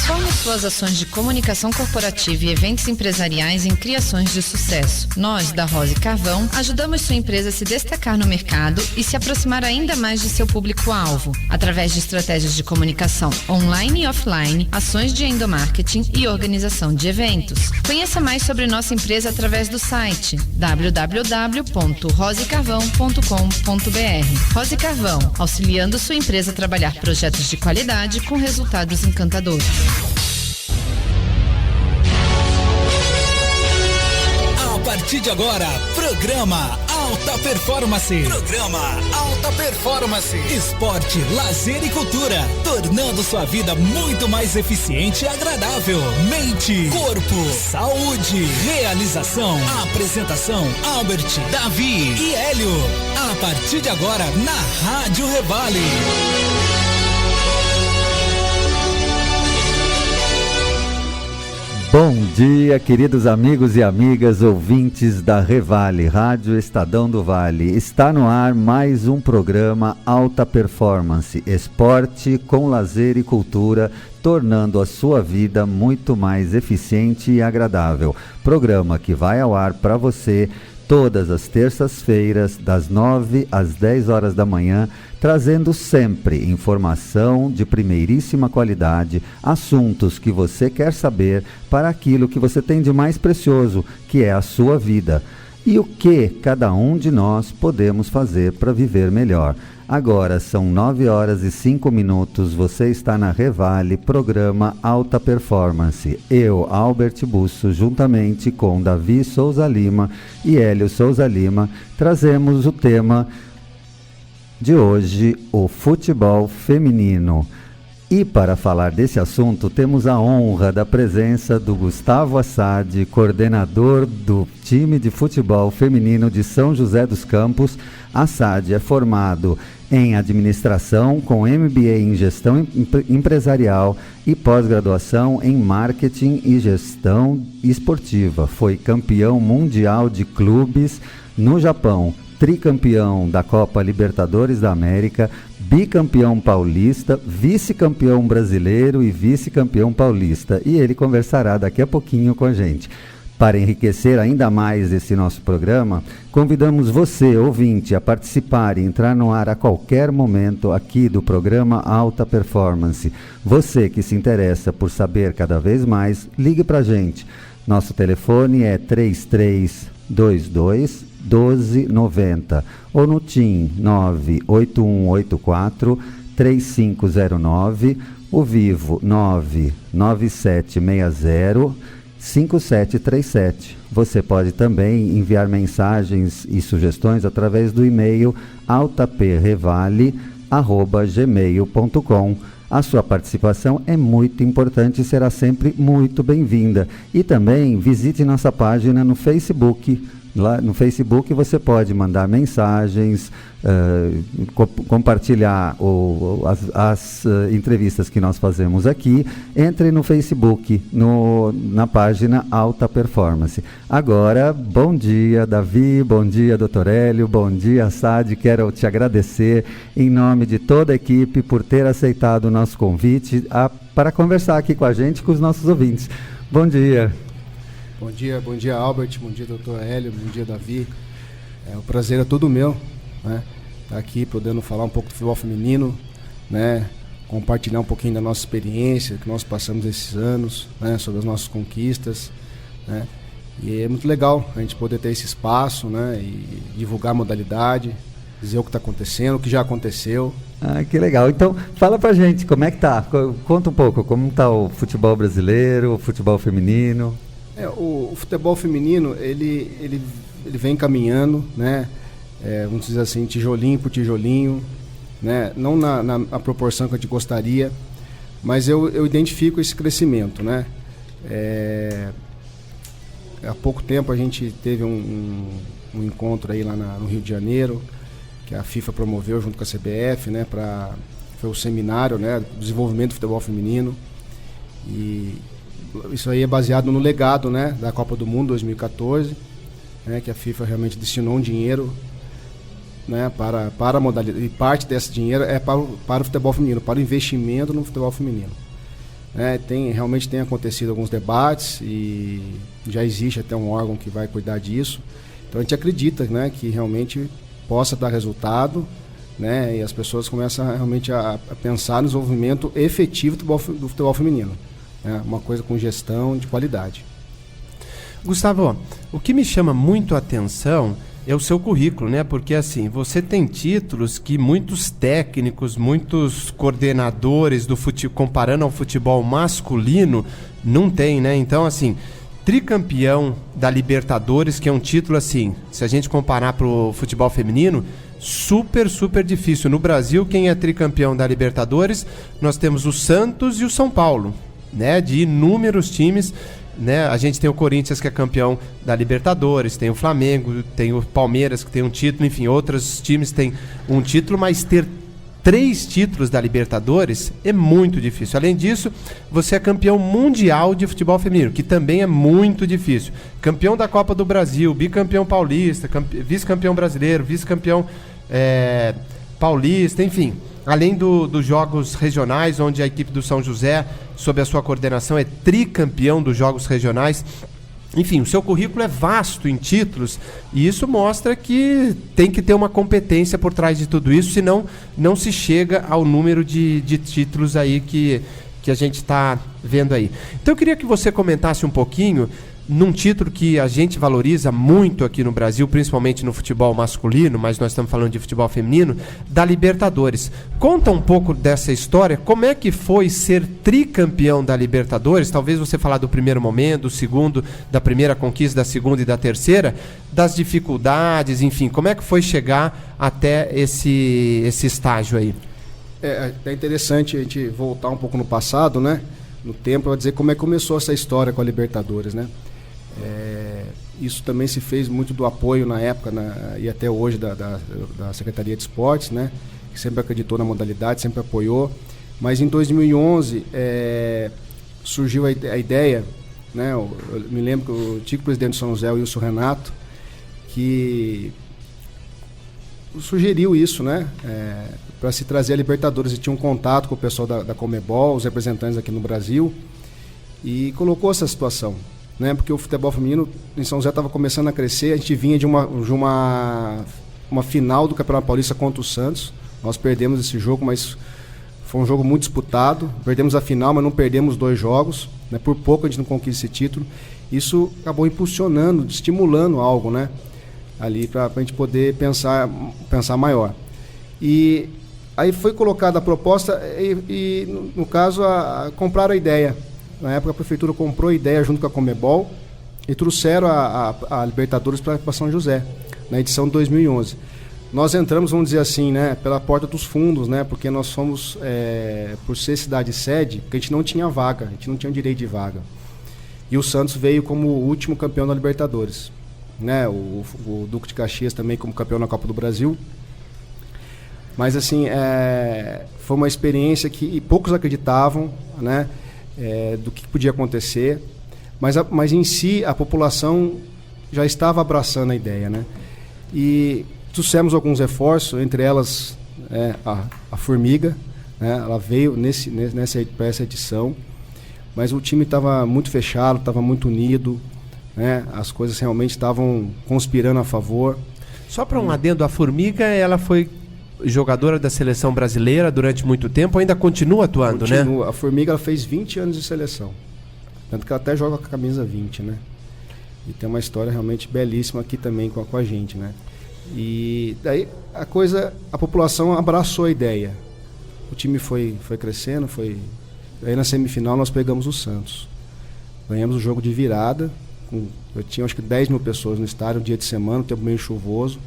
Transforme suas ações de comunicação corporativa e eventos empresariais em criações de sucesso. Nós, da Rose Carvão, ajudamos sua empresa a se destacar no mercado e se aproximar ainda mais de seu público-alvo, através de estratégias de comunicação online e offline, ações de endomarketing e organização de eventos. Conheça mais sobre nossa empresa através do site www.rosecarvão.com.br. Rose Carvão, auxiliando sua empresa a trabalhar projetos de qualidade com resultados encantadores. A partir de agora, programa Alta Performance. Esporte, lazer e cultura, tornando sua vida muito mais eficiente e agradável. Mente, corpo, saúde, realização. Apresentação, Albert, Davi e Hélio. A partir de agora, na Rádio Revale. Bom dia, queridos amigos e amigas ouvintes da Revale, Rádio Estadão do Vale. Está no ar mais um programa Alta Performance, esporte com lazer e cultura, tornando a sua vida muito mais eficiente e agradável. Programa que vai ao ar para você todas as terças-feiras, das 9 às 10 horas da manhã, trazendo sempre informação de primeiríssima qualidade, assuntos que você quer saber para aquilo que você tem de mais precioso, que é a sua vida. E o que cada um de nós podemos fazer para viver melhor. Agora são 9 horas e 5 minutos, você está na Revale, programa Alta Performance. Eu, Albert Busso, juntamente com Davi Souza Lima e Hélio Souza Lima, trazemos o tema de hoje, o futebol feminino. E para falar desse assunto, temos a honra da presença do Gustavo Assad, coordenador do time de futebol feminino de São José dos Campos. Assad é formado em administração com MBA em gestão empresarial e pós-graduação em marketing e gestão esportiva. Foi campeão mundial de clubes no Japão, tricampeão da Copa Libertadores da América, bicampeão paulista, vice-campeão brasileiro e vice-campeão paulista. E ele conversará daqui a pouquinho com a gente. Para enriquecer ainda mais esse nosso programa, convidamos você, ouvinte, a participar e entrar no ar a qualquer momento aqui do programa Alta Performance. Você que se interessa por saber cada vez mais, ligue para a gente. Nosso telefone é 3322 1290 ou no TIM 98184 3509, o Vivo 99760 5737. Você pode também enviar mensagens e sugestões através do e-mail altaprevale@gmail.com. A sua participação é muito importante e será sempre muito bem-vinda. E também visite nossa página no Facebook. Lá no Facebook você pode mandar mensagens, compartilhar as entrevistas que nós fazemos aqui. Entre no Facebook, na página Alta Performance. Agora, bom dia, Davi, bom dia, Dr. Hélio, bom dia, Assad. Quero te agradecer em nome de toda a equipe por ter aceitado o nosso convite para conversar aqui com a gente, com os nossos ouvintes. Bom dia. Bom dia Albert, bom dia Dr. Hélio, bom dia Davi. O prazer é todo meu, né? Estar aqui podendo falar um pouco do futebol feminino, né? Compartilhar um pouquinho da nossa experiência que nós passamos esses anos, né? Sobre as nossas conquistas, né? E é muito legal a gente poder ter esse espaço, né? E divulgar a modalidade, dizer o que está acontecendo, o que já aconteceu. Ah, que legal. Então, fala pra gente, como é que tá? Conta um pouco, como está o futebol brasileiro, o futebol feminino? O futebol feminino, ele vem caminhando, né? Vamos dizer assim, tijolinho por tijolinho, né? Não na proporção que a gente gostaria, mas eu identifico esse crescimento, né? Há pouco tempo a gente teve um encontro aí lá no Rio de Janeiro, que a FIFA promoveu junto com a CBF, né? Foi o seminário, né? Desenvolvimento do futebol feminino. E isso aí é baseado no legado, né, da Copa do Mundo 2014, né, que a FIFA realmente destinou um dinheiro, né, para a modalidade, e parte desse dinheiro é para o futebol feminino, para o investimento no futebol feminino. né? Realmente tem acontecido alguns debates e já existe até um órgão que vai cuidar disso. Então a gente acredita, né, que realmente possa dar resultado, né, e as pessoas começam realmente a pensar no desenvolvimento efetivo do futebol feminino, né, uma coisa com gestão de qualidade. Gustavo, o que me chama muito a atenção é o seu currículo, né? Porque assim, você tem títulos que muitos técnicos, muitos coordenadores do futebol, comparando ao futebol masculino, não tem, né? Então, assim, tricampeão da Libertadores, que é um título assim, se a gente comparar pro futebol feminino, super, super difícil. No Brasil, quem é tricampeão da Libertadores, nós temos o Santos e o São Paulo, né? De inúmeros times, né? A gente tem o Corinthians, que é campeão da Libertadores, tem o Flamengo, tem o Palmeiras, que tem um título, enfim, outros times têm um título, mas ter 3 títulos da Libertadores é muito difícil. Além disso, você é campeão mundial de futebol feminino, que também é muito difícil. Campeão da Copa do Brasil, bicampeão paulista, vice-campeão brasileiro, vice-campeão paulista, enfim. Além dos jogos regionais, onde a equipe do São José, sob a sua coordenação, é tricampeão dos jogos regionais. Enfim, o seu currículo é vasto em títulos e isso mostra que tem que ter uma competência por trás de tudo isso, senão não se chega ao número de títulos aí que a gente está vendo aí. Então eu queria que você comentasse um pouquinho num título que a gente valoriza muito aqui no Brasil, principalmente no futebol masculino, mas nós estamos falando de futebol feminino, da Libertadores. Conta um pouco dessa história, como é que foi ser tricampeão da Libertadores, talvez você falar do primeiro momento, do segundo, da primeira conquista, da segunda e da terceira, das dificuldades, enfim, como é que foi chegar até esse estágio aí? É interessante a gente voltar um pouco no passado, né? No tempo, para dizer como é que começou essa história com a Libertadores, né? Isso também se fez muito do apoio na época, e até hoje da Secretaria de Esportes, né, que sempre acreditou na modalidade, sempre apoiou. Mas em 2011 surgiu a ideia, né, eu me lembro que o antigo presidente do São José, o Wilson Renato, que sugeriu isso, né, para se trazer a Libertadores. E tinha um contato com o pessoal da Conmebol, os representantes aqui no Brasil, e colocou essa situação, né? Porque o futebol feminino em São José estava começando a crescer. A gente vinha de uma final do Campeonato Paulista contra o Santos. Nós perdemos esse jogo, mas foi um jogo muito disputado. Perdemos a final, mas não perdemos 2 jogos, né? Por pouco a gente não conquista esse título. Isso acabou impulsionando, estimulando algo, né, ali para a gente poder pensar maior. E aí foi colocada a proposta e no caso, compraram a ideia. Na época a prefeitura comprou a ideia junto com a Conmebol e trouxeram a Libertadores para São José, na edição de 2011. Nós entramos, vamos dizer assim, né, pela porta dos fundos, né, porque nós fomos, por ser cidade-sede, porque a gente não tinha vaga, a gente não tinha direito de vaga. E o Santos veio como o último campeão da Libertadores, né, o Duque de Caxias também como campeão na Copa do Brasil. Mas assim, foi uma experiência que poucos acreditavam, né, do que podia acontecer, mas em si a população já estava abraçando a ideia, né? E trouxemos alguns reforços, entre elas a Formiga, né? Ela veio para essa edição, mas o time estava muito fechado, estava muito unido, né? As coisas realmente estavam conspirando a favor. Só para um adendo, a Formiga, ela foi jogadora da seleção brasileira durante muito tempo, ainda continua atuando, né? A Formiga, ela fez 20 anos de seleção. Tanto que ela até joga com a camisa 20, né? E tem uma história realmente belíssima aqui também com a gente, né? E daí a população abraçou a ideia. O time foi crescendo, aí na semifinal nós pegamos o Santos. Ganhamos o jogo de virada, eu tinha acho que 10 mil pessoas no estádio, um dia de semana, um tempo meio chuvoso.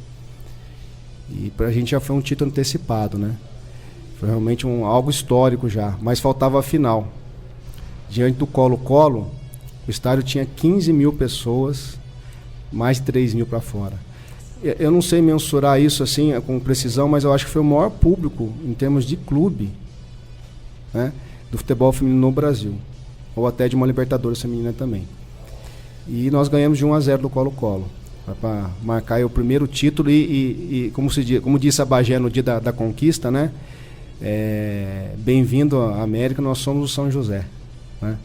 E pra gente já foi um título antecipado, né? Foi realmente algo histórico já, mas faltava a final. Diante do Colo-Colo, o estádio tinha 15 mil pessoas, mais de 3 mil para fora. Eu não sei mensurar isso assim com precisão, mas eu acho que foi o maior público em termos de clube, né, do futebol feminino no Brasil, ou até de uma Libertadores feminina também. E nós ganhamos de 1-0 do Colo-Colo, para marcar aí o primeiro título e como disse a Bagé no dia da conquista, né? Bem-vindo à América, nós somos o São José. né?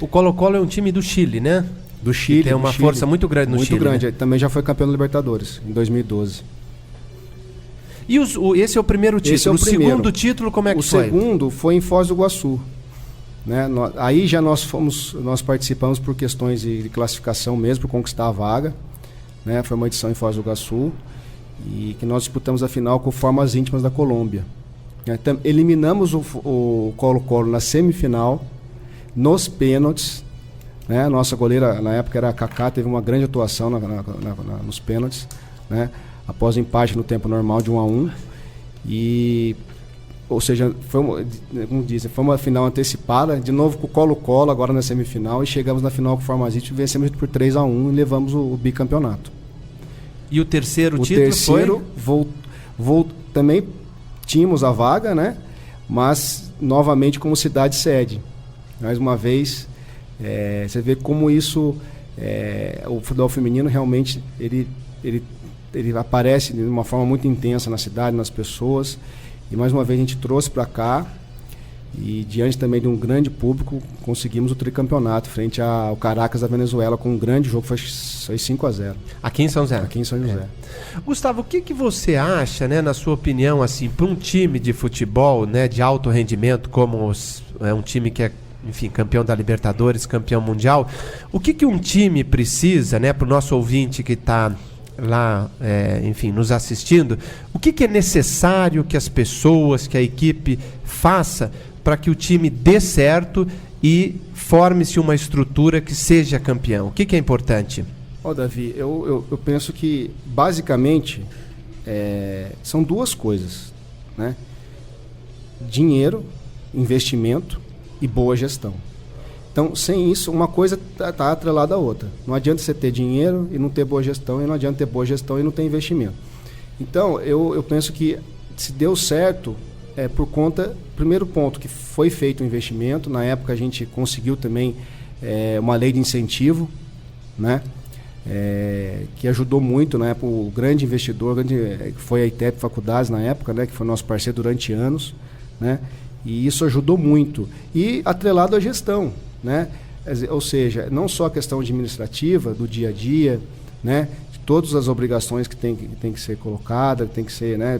O Colo-Colo é um time do Chile, né? Do Chile. Tem uma força muito grande no Chile. Muito grande. Né? Também já foi campeão da Libertadores, em 2012. E esse é o primeiro título. Esse é o primeiro. Segundo título, como é que foi? O segundo foi em Foz do Iguaçu. Né? Aí já nós participamos por questões de classificação mesmo, por conquistar a vaga. Né? Foi uma edição em Foz do Iguaçu. E que nós disputamos a final com Formas Íntimas da Colômbia. Eliminamos o Colo-Colo na semifinal, nos pênaltis. Né? A nossa goleira, na época, era a Kaká, teve uma grande atuação nos pênaltis. Né? Após o empate no tempo normal de 1-1. Ou seja, foi uma final antecipada, de novo com o Colo-Colo, agora na semifinal, e chegamos na final com o Formas Íntimas, vencemos por 3-1 e levamos o bicampeonato. E o terceiro título foi? Também tínhamos a vaga, né? Mas novamente como cidade sede. Mais uma vez, você vê como isso, o futebol feminino realmente ele aparece de uma forma muito intensa na cidade, nas pessoas. E mais uma vez a gente trouxe para cá e diante também de um grande público conseguimos o tricampeonato frente ao Caracas da Venezuela com um grande jogo, foi 5-0. Aqui em São José? Aqui em São José. Gustavo, o que você acha, né, na sua opinião, assim, para um time de futebol, né, de alto rendimento, como um time que é, enfim, campeão da Libertadores, campeão mundial, o que um time precisa, né, para o nosso ouvinte que está lá, enfim, nos assistindo, o que é necessário que as pessoas, que a equipe faça para que o time dê certo e forme-se uma estrutura que seja campeão? O que é importante? Davi, eu penso que basicamente são duas coisas, né? Dinheiro, investimento e boa gestão. Então, sem isso, uma coisa está atrelada à outra. Não adianta você ter dinheiro e não ter boa gestão, e não adianta ter boa gestão e não ter investimento. Então, eu penso que se deu certo, por conta, primeiro ponto, que foi feito um investimento. Na época a gente conseguiu também uma lei de incentivo, né? Que ajudou muito, na época, o grande investidor, que foi a ITEP Faculdades na época, né? Que foi nosso parceiro durante anos, né? E isso ajudou muito. E atrelado à gestão, né? Ou seja, não só a questão administrativa do dia a dia, né? De todas as obrigações que tem que ser colocada, tem que ser, né?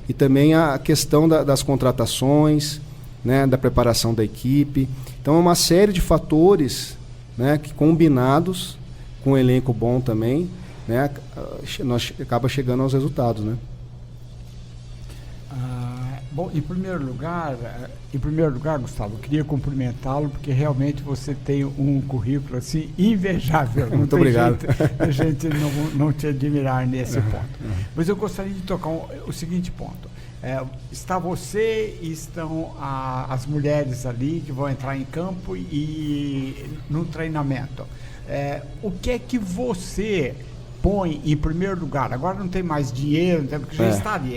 E também a questão das contratações, né? Da preparação da equipe. Então é uma série de fatores, né? Que combinados com um elenco bom também, né? Nós acaba chegando aos resultados, né? Bom, em primeiro lugar, Gustavo, eu queria cumprimentá-lo porque realmente você tem um currículo assim invejável. Muito obrigado. A gente não te admirar nesse ponto. Mas eu gostaria de tocar o seguinte ponto. Está você e estão as mulheres ali que vão entrar em campo e no treinamento. O que é que você põe em primeiro lugar? Agora não tem mais dinheiro, porque já está ali.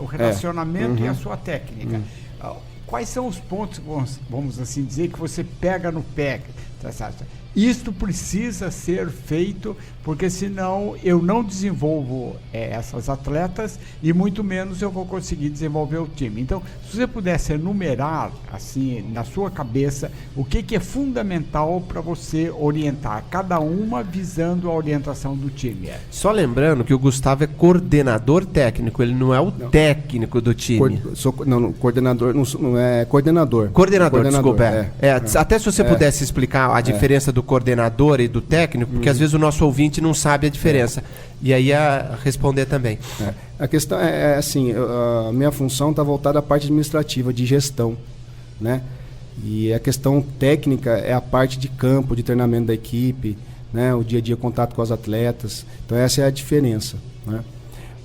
O relacionamento e a sua técnica. Quais são os pontos, vamos assim dizer, que você pega no pé? Isto precisa ser feito, porque senão eu não desenvolvo essas atletas e muito menos eu vou conseguir desenvolver o time. Então, se você pudesse enumerar, assim, na sua cabeça, o que é fundamental para você orientar, cada uma visando a orientação do time. Só lembrando que o Gustavo é coordenador técnico, ele não é o técnico do time. Coordenador, não é coordenador. Coordenador, desculpa. Até se você pudesse explicar a diferença do coordenador e do técnico, porque às vezes o nosso ouvinte não sabe a diferença. E aí responder também. A questão é assim, a minha função está voltada à parte administrativa, de gestão, né? E a questão técnica é a parte de campo, de treinamento da equipe, né? O dia a dia, contato com os atletas. Então essa é a diferença, né?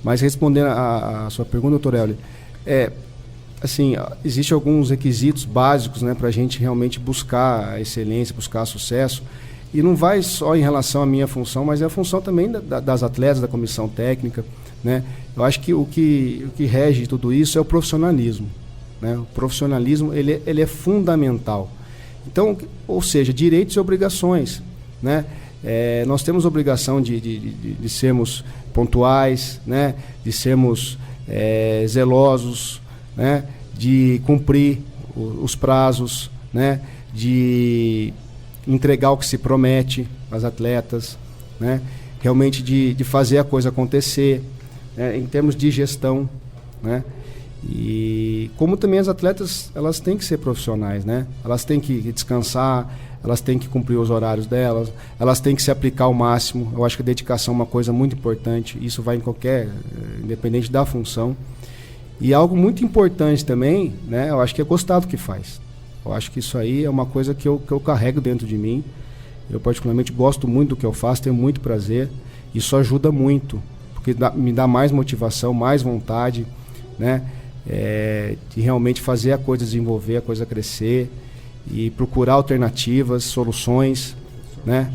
Mas respondendo a sua pergunta, doutor Hélio, assim, existem alguns requisitos básicos, né, para a gente realmente buscar a excelência, buscar sucesso. E não vai só em relação à minha função, mas é a função também das atletas, da comissão técnica, né? Eu acho que o que rege tudo isso é o profissionalismo, né? O profissionalismo ele é fundamental. Então, ou seja, direitos e obrigações, né? Nós temos obrigação de sermos pontuais, né? De sermos zelosos, né? De cumprir os prazos, né? de entregar o que se promete às atletas, né? Realmente de fazer a coisa acontecer, né? Em termos de gestão, né? E como também as atletas, elas têm que ser profissionais, né? Elas têm que descansar, elas têm que cumprir os horários delas, elas têm que se aplicar ao máximo. Eu acho que a dedicação é uma coisa muito importante, isso vai em qualquer, independente da função. E algo muito importante também, né? Eu acho que é gostar do que faz. Eu acho que isso aí é uma coisa que eu carrego dentro de mim. Eu particularmente gosto muito do que eu faço, tenho muito prazer. Isso ajuda muito, porque me dá mais motivação, mais vontade, né? De realmente fazer a coisa desenvolver, a coisa crescer e procurar alternativas, soluções, né?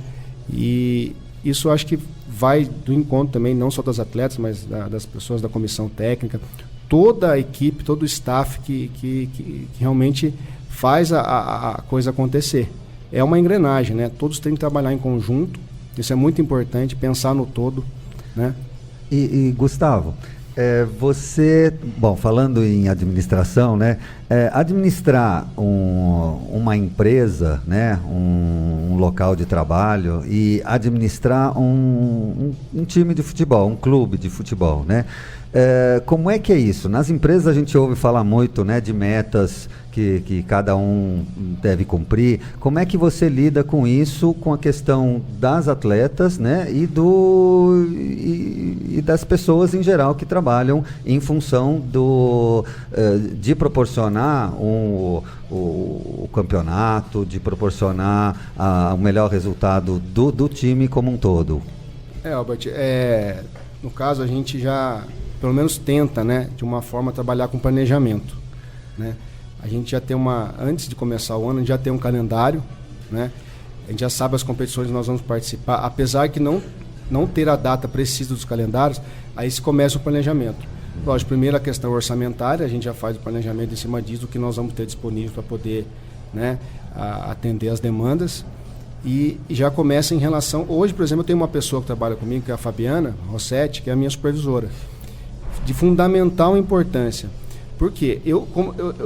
E isso eu acho que vai do encontro também, não só das atletas, mas das pessoas da comissão técnica, toda a equipe, todo o staff que realmente faz a coisa acontecer. É uma engrenagem, né? Todos têm que trabalhar em conjunto, isso é muito importante, pensar no todo, né? E Gustavo, você, bom, falando em administração, né? Administrar uma empresa, né? Um local de trabalho e administrar um time de futebol, um clube de futebol, né? Como é que é isso? Nas empresas a gente ouve falar muito, né, de metas que cada um deve cumprir. Como é que você lida com isso, com a questão das atletas, né, e das pessoas em geral que trabalham em função de proporcionar o campeonato, de proporcionar o melhor resultado do time como um todo? Albert, no caso a gente já pelo menos tenta, né, de uma forma trabalhar com planejamento, né? A gente já tem antes de começar o ano, a gente já tem um calendário, né? A gente já sabe as competições que nós vamos participar, apesar que não ter a data precisa dos calendários, aí se começa o planejamento. Lógico, primeiro a questão orçamentária, a gente já faz o planejamento em cima disso, o que nós vamos ter disponível para poder, né, atender as demandas. E já começa em relação... Hoje, por exemplo, eu tenho uma pessoa que trabalha comigo, que é a Fabiana Rossetti, que é a minha supervisora, de fundamental importância. Por quê? Eu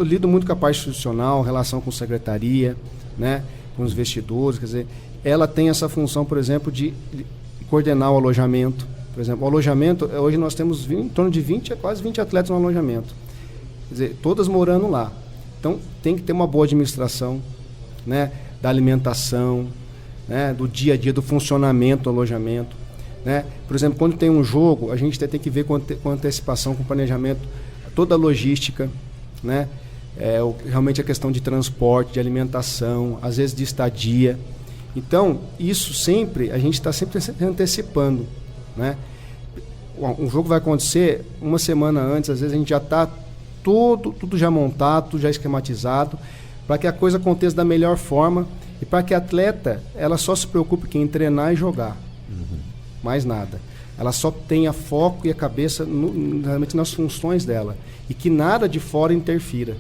lido muito com a parte institucional, relação com secretaria, né, com os vestidores, quer dizer, ela tem essa função, por exemplo, de coordenar o alojamento. Por exemplo, o alojamento, hoje nós temos em torno de 20 a quase 20 atletas no alojamento. Quer dizer, todas morando lá. Então, tem que ter uma boa administração, né, da alimentação, né, do dia a dia, do funcionamento do alojamento, né? Por exemplo, quando tem um jogo, a gente tem que ver com antecipação, com planejamento, toda a logística, né? Realmente a questão de transporte, de alimentação, às vezes de estadia. Então, isso sempre, a gente está sempre antecipando, né? Um jogo vai acontecer uma semana antes, às vezes a gente já está tudo já montado, tudo já esquematizado, para que a coisa aconteça da melhor forma e para que a atleta, ela só se preocupe em treinar e jogar. Mais nada. Ela só tenha foco e a cabeça realmente nas funções dela e que nada de fora interfira.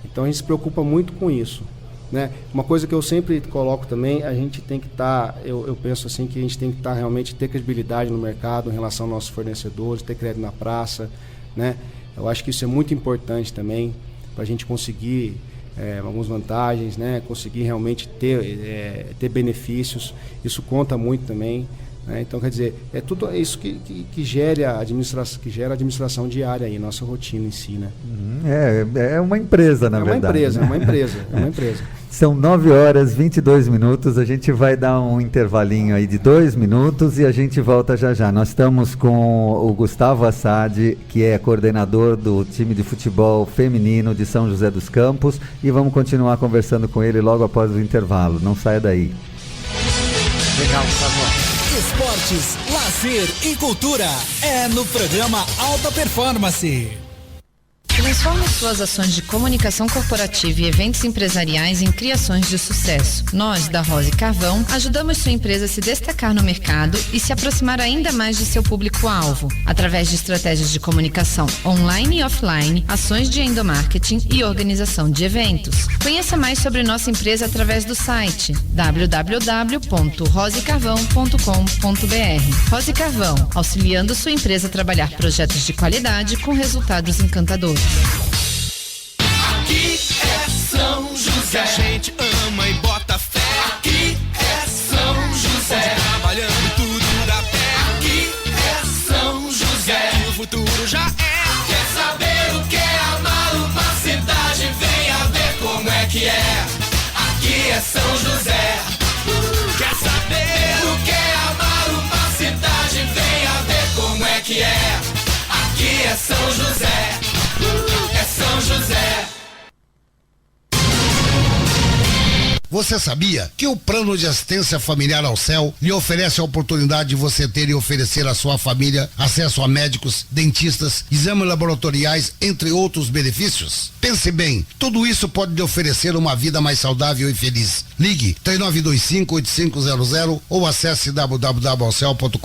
Então a gente se preocupa muito com isso, né? Uma coisa que eu sempre coloco também, a gente tem que estar, eu penso assim, que a gente tem que estar realmente, ter credibilidade no mercado em relação aos nossos fornecedores, ter crédito na praça, né? Eu acho que isso é muito importante também para a gente conseguir algumas vantagens, né? Conseguir realmente ter benefícios. Isso conta muito também. Então, quer dizer, é tudo isso que gera a administração diária aí, nossa rotina em si, né? É uma empresa, na verdade. É uma empresa. São 9h22, a gente vai dar um intervalinho aí de 2 minutos e a gente volta já. Nós estamos com o Gustavo Assad, que é coordenador do time de futebol feminino de São José dos Campos, e vamos continuar conversando com ele logo após o intervalo. Não saia daí. Legal, Gustavo. Esportes, lazer e cultura é no programa Alta Performance. Transforme suas ações de comunicação corporativa e eventos empresariais em criações de sucesso. Nós, da Rose Carvão, ajudamos sua empresa a se destacar no mercado e se aproximar ainda mais de seu público-alvo, através de estratégias de comunicação online e offline, ações de endomarketing e organização de eventos. Conheça mais sobre nossa empresa através do site www.rosecarvão.com.br. Rose Carvão, auxiliando sua empresa a trabalhar projetos de qualidade com resultados encantadores. Aqui é São José, a gente ama é São José. Quer saber o que é amar uma cidade? Venha ver como é que é. Aqui é São José. É São José. Você sabia que o Plano de Assistência Familiar ao Céu lhe oferece a oportunidade de você ter e oferecer à sua família acesso a médicos, dentistas, exames laboratoriais, entre outros benefícios? Pense bem, tudo isso pode lhe oferecer uma vida mais saudável e feliz. Ligue 3925-8500 ou acesse www.alcel.com.br.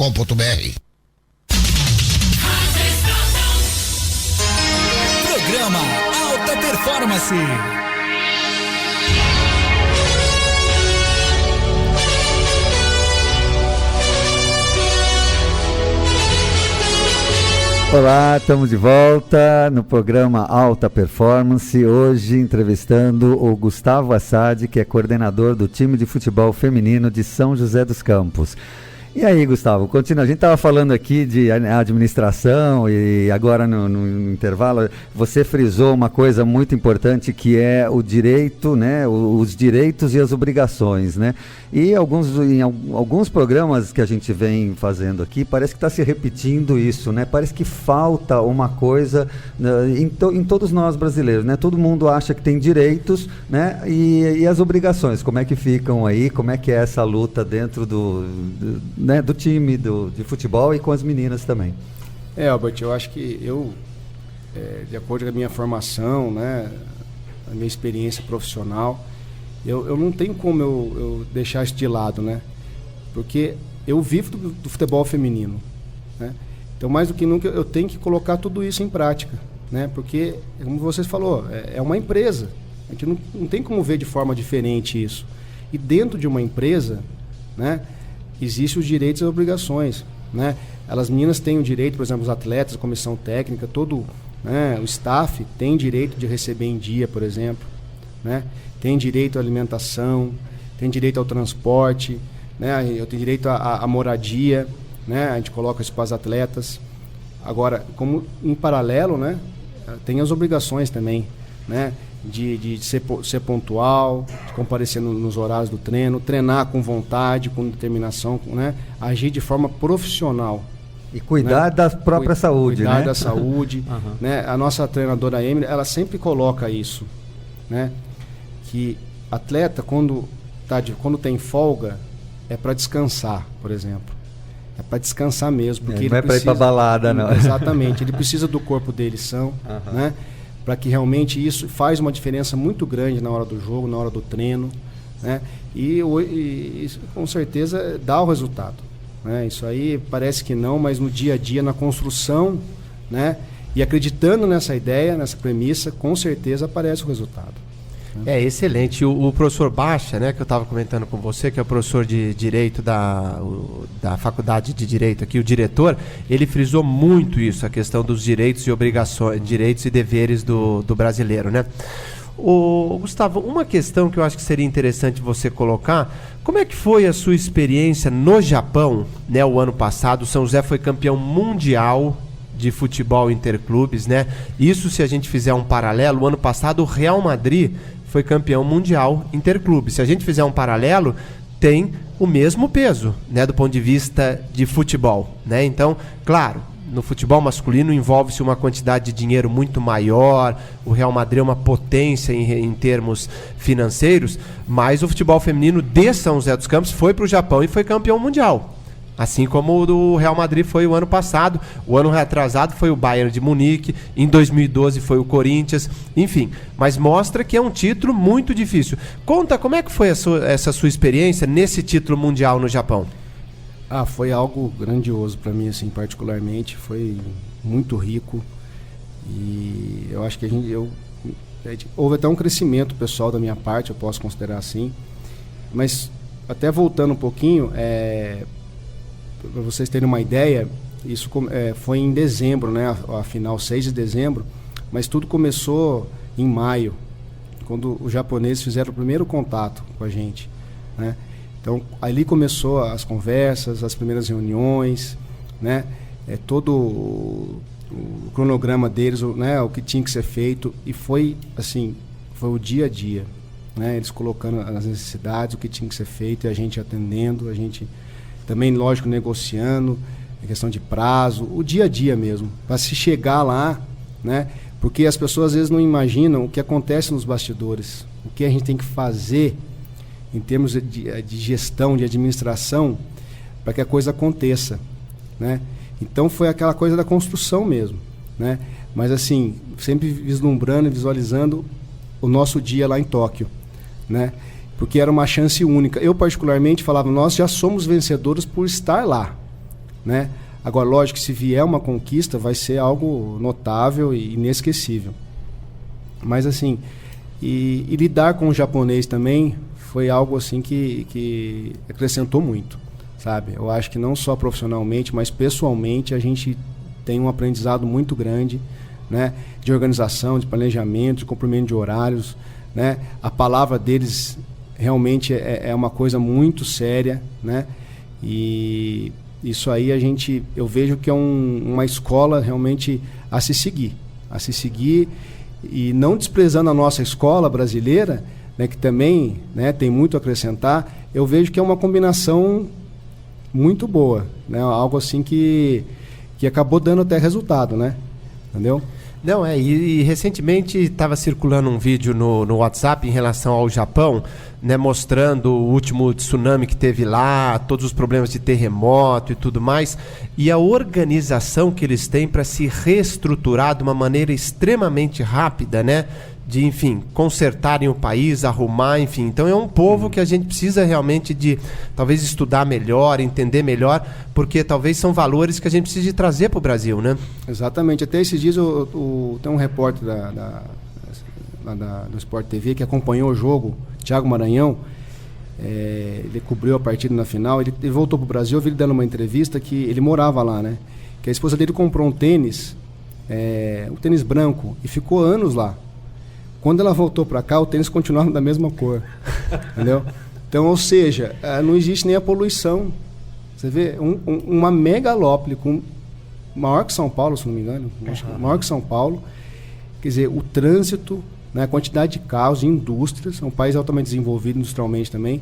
Programa Alta Performance. Olá, estamos de volta no programa Alta Performance, hoje entrevistando o Gustavo Assad, que é coordenador do time de futebol feminino de São José dos Campos. E aí, Gustavo, continua. A gente estava falando aqui de administração e agora no intervalo você frisou uma coisa muito importante que é o direito, né? Os direitos e as obrigações, né? E em alguns programas que a gente vem fazendo aqui, parece que está se repetindo isso, né? Parece que falta uma coisa em todos nós brasileiros, né? Todo mundo acha que tem direitos, né? E as obrigações, como é que ficam aí? Como é que é essa luta dentro do time de futebol e com as meninas também? Albert, eu acho que de acordo com a minha formação, né, a minha experiência profissional, eu não tenho como eu deixar isso de lado, né? Porque eu vivo do futebol feminino, né? Então, mais do que nunca, eu tenho que colocar tudo isso em prática, né? Porque, como você falou, é uma empresa. A gente não tem como ver de forma diferente isso. E dentro de uma empresa, né, existem os direitos e as obrigações, né? As meninas têm o direito, por exemplo, os atletas, a comissão técnica, todo, né, o staff tem direito de receber em dia, por exemplo, né? Tem direito à alimentação, tem direito ao transporte, né? Eu tenho direito à moradia, né? A gente coloca isso para as atletas. Agora, como em paralelo, né, tem as obrigações também, né? De ser pontual, de comparecer nos horários do treino, treinar com vontade, com determinação, né? Agir de forma profissional. E cuidar, né, da própria saúde, cuidar, né? da saúde. Uhum. Né? A nossa treinadora Emily, ela sempre coloca isso, né? Que atleta, quando tem folga, é para descansar, por exemplo. É para descansar mesmo. Porque ele não é para ir para balada, não. Exatamente. Ele precisa do corpo dele são, né? Para que realmente isso faz uma diferença muito grande na hora do jogo, na hora do treino, né? E isso, com certeza, dá o resultado, né? Isso aí parece que não, mas no dia a dia, na construção, né? E acreditando nessa ideia, nessa premissa, com certeza aparece o resultado. É excelente. O professor Baixa, né, que eu estava comentando com você, que é o professor de Direito da Faculdade de Direito aqui, o diretor, ele frisou muito isso, a questão dos direitos e obrigações, direitos e deveres do brasileiro, né? Gustavo, uma questão que eu acho que seria interessante você colocar, como é que foi a sua experiência no Japão, né, o ano passado? O São José foi campeão mundial de futebol interclubes, né? Isso, se a gente fizer um paralelo, o ano passado o Real Madrid foi campeão mundial interclube. Se a gente fizer um paralelo, tem o mesmo peso, né, do ponto de vista de futebol, né? Então, claro, no futebol masculino envolve-se uma quantidade de dinheiro muito maior, o Real Madrid é uma potência em termos financeiros, mas o futebol feminino de São José dos Campos foi para o Japão e foi campeão mundial. Assim como o do Real Madrid foi o ano passado, o ano retrasado foi o Bayern de Munique, em 2012 foi o Corinthians, enfim. Mas mostra que é um título muito difícil. Conta, como é que foi essa sua experiência nesse título mundial no Japão? Foi algo grandioso para mim, assim, particularmente. Foi muito rico. E eu acho que houve até um crescimento pessoal da minha parte, eu posso considerar assim. Mas, até voltando um pouquinho, para vocês terem uma ideia, isso foi em dezembro, né? A final 6 de dezembro, mas tudo começou em maio, quando os japoneses fizeram o primeiro contato com a gente, né? Então, ali começou as conversas, as primeiras reuniões, né? Todo o cronograma deles, né? O que tinha que ser feito, e foi assim, foi o dia a dia, né? Eles colocando as necessidades, o que tinha que ser feito, e a gente atendendo, a gente também, lógico, negociando, a questão de prazo, o dia a dia mesmo, para se chegar lá, né? Porque as pessoas às vezes não imaginam o que acontece nos bastidores, o que a gente tem que fazer em termos de gestão, de administração, para que a coisa aconteça, né? Então foi aquela coisa da construção mesmo, né? Mas assim, sempre vislumbrando e visualizando o nosso dia lá em Tóquio, né? Porque era uma chance única. Eu particularmente falava, nós já somos vencedores por estar lá, né? Agora, lógico que se vier uma conquista, vai ser algo notável e inesquecível. Mas assim, e lidar com o japonês também foi algo assim que acrescentou muito, sabe? Eu acho que não só profissionalmente, mas pessoalmente a gente tem um aprendizado muito grande, né? De organização, de planejamento, de cumprimento de horários, né? A palavra deles realmente é uma coisa muito séria, né? E isso aí eu vejo que é uma escola realmente a se seguir e não desprezando a nossa escola brasileira, né, que também, né, tem muito a acrescentar. Eu vejo que é uma combinação muito boa, né, algo assim que acabou dando até resultado, né, entendeu? Não, e recentemente estava circulando um vídeo no WhatsApp em relação ao Japão, né, mostrando o último tsunami que teve lá, todos os problemas de terremoto e tudo mais, e a organização que eles têm para se reestruturar de uma maneira extremamente rápida, né, de, enfim, consertarem o país, arrumar, enfim. Então é um povo que a gente precisa realmente de, talvez, estudar melhor, entender melhor, porque talvez são valores que a gente precisa de trazer para o Brasil, né? Exatamente. Até esses dias tem um repórter do Sport TV que acompanhou o jogo, Thiago Maranhão, ele cobriu a partida na final, ele voltou para o Brasil, eu vi ele dando uma entrevista que ele morava lá, né? Que a esposa dele comprou um tênis branco, e ficou anos lá. Quando ela voltou para cá, o tênis continuava da mesma cor, entendeu? Então, ou seja, não existe nem a poluição. Você vê, uma megalópole, maior que São Paulo, se não me engano, maior que São Paulo, quer dizer, o trânsito, né, a quantidade de carros, de indústrias, é um país altamente desenvolvido industrialmente também,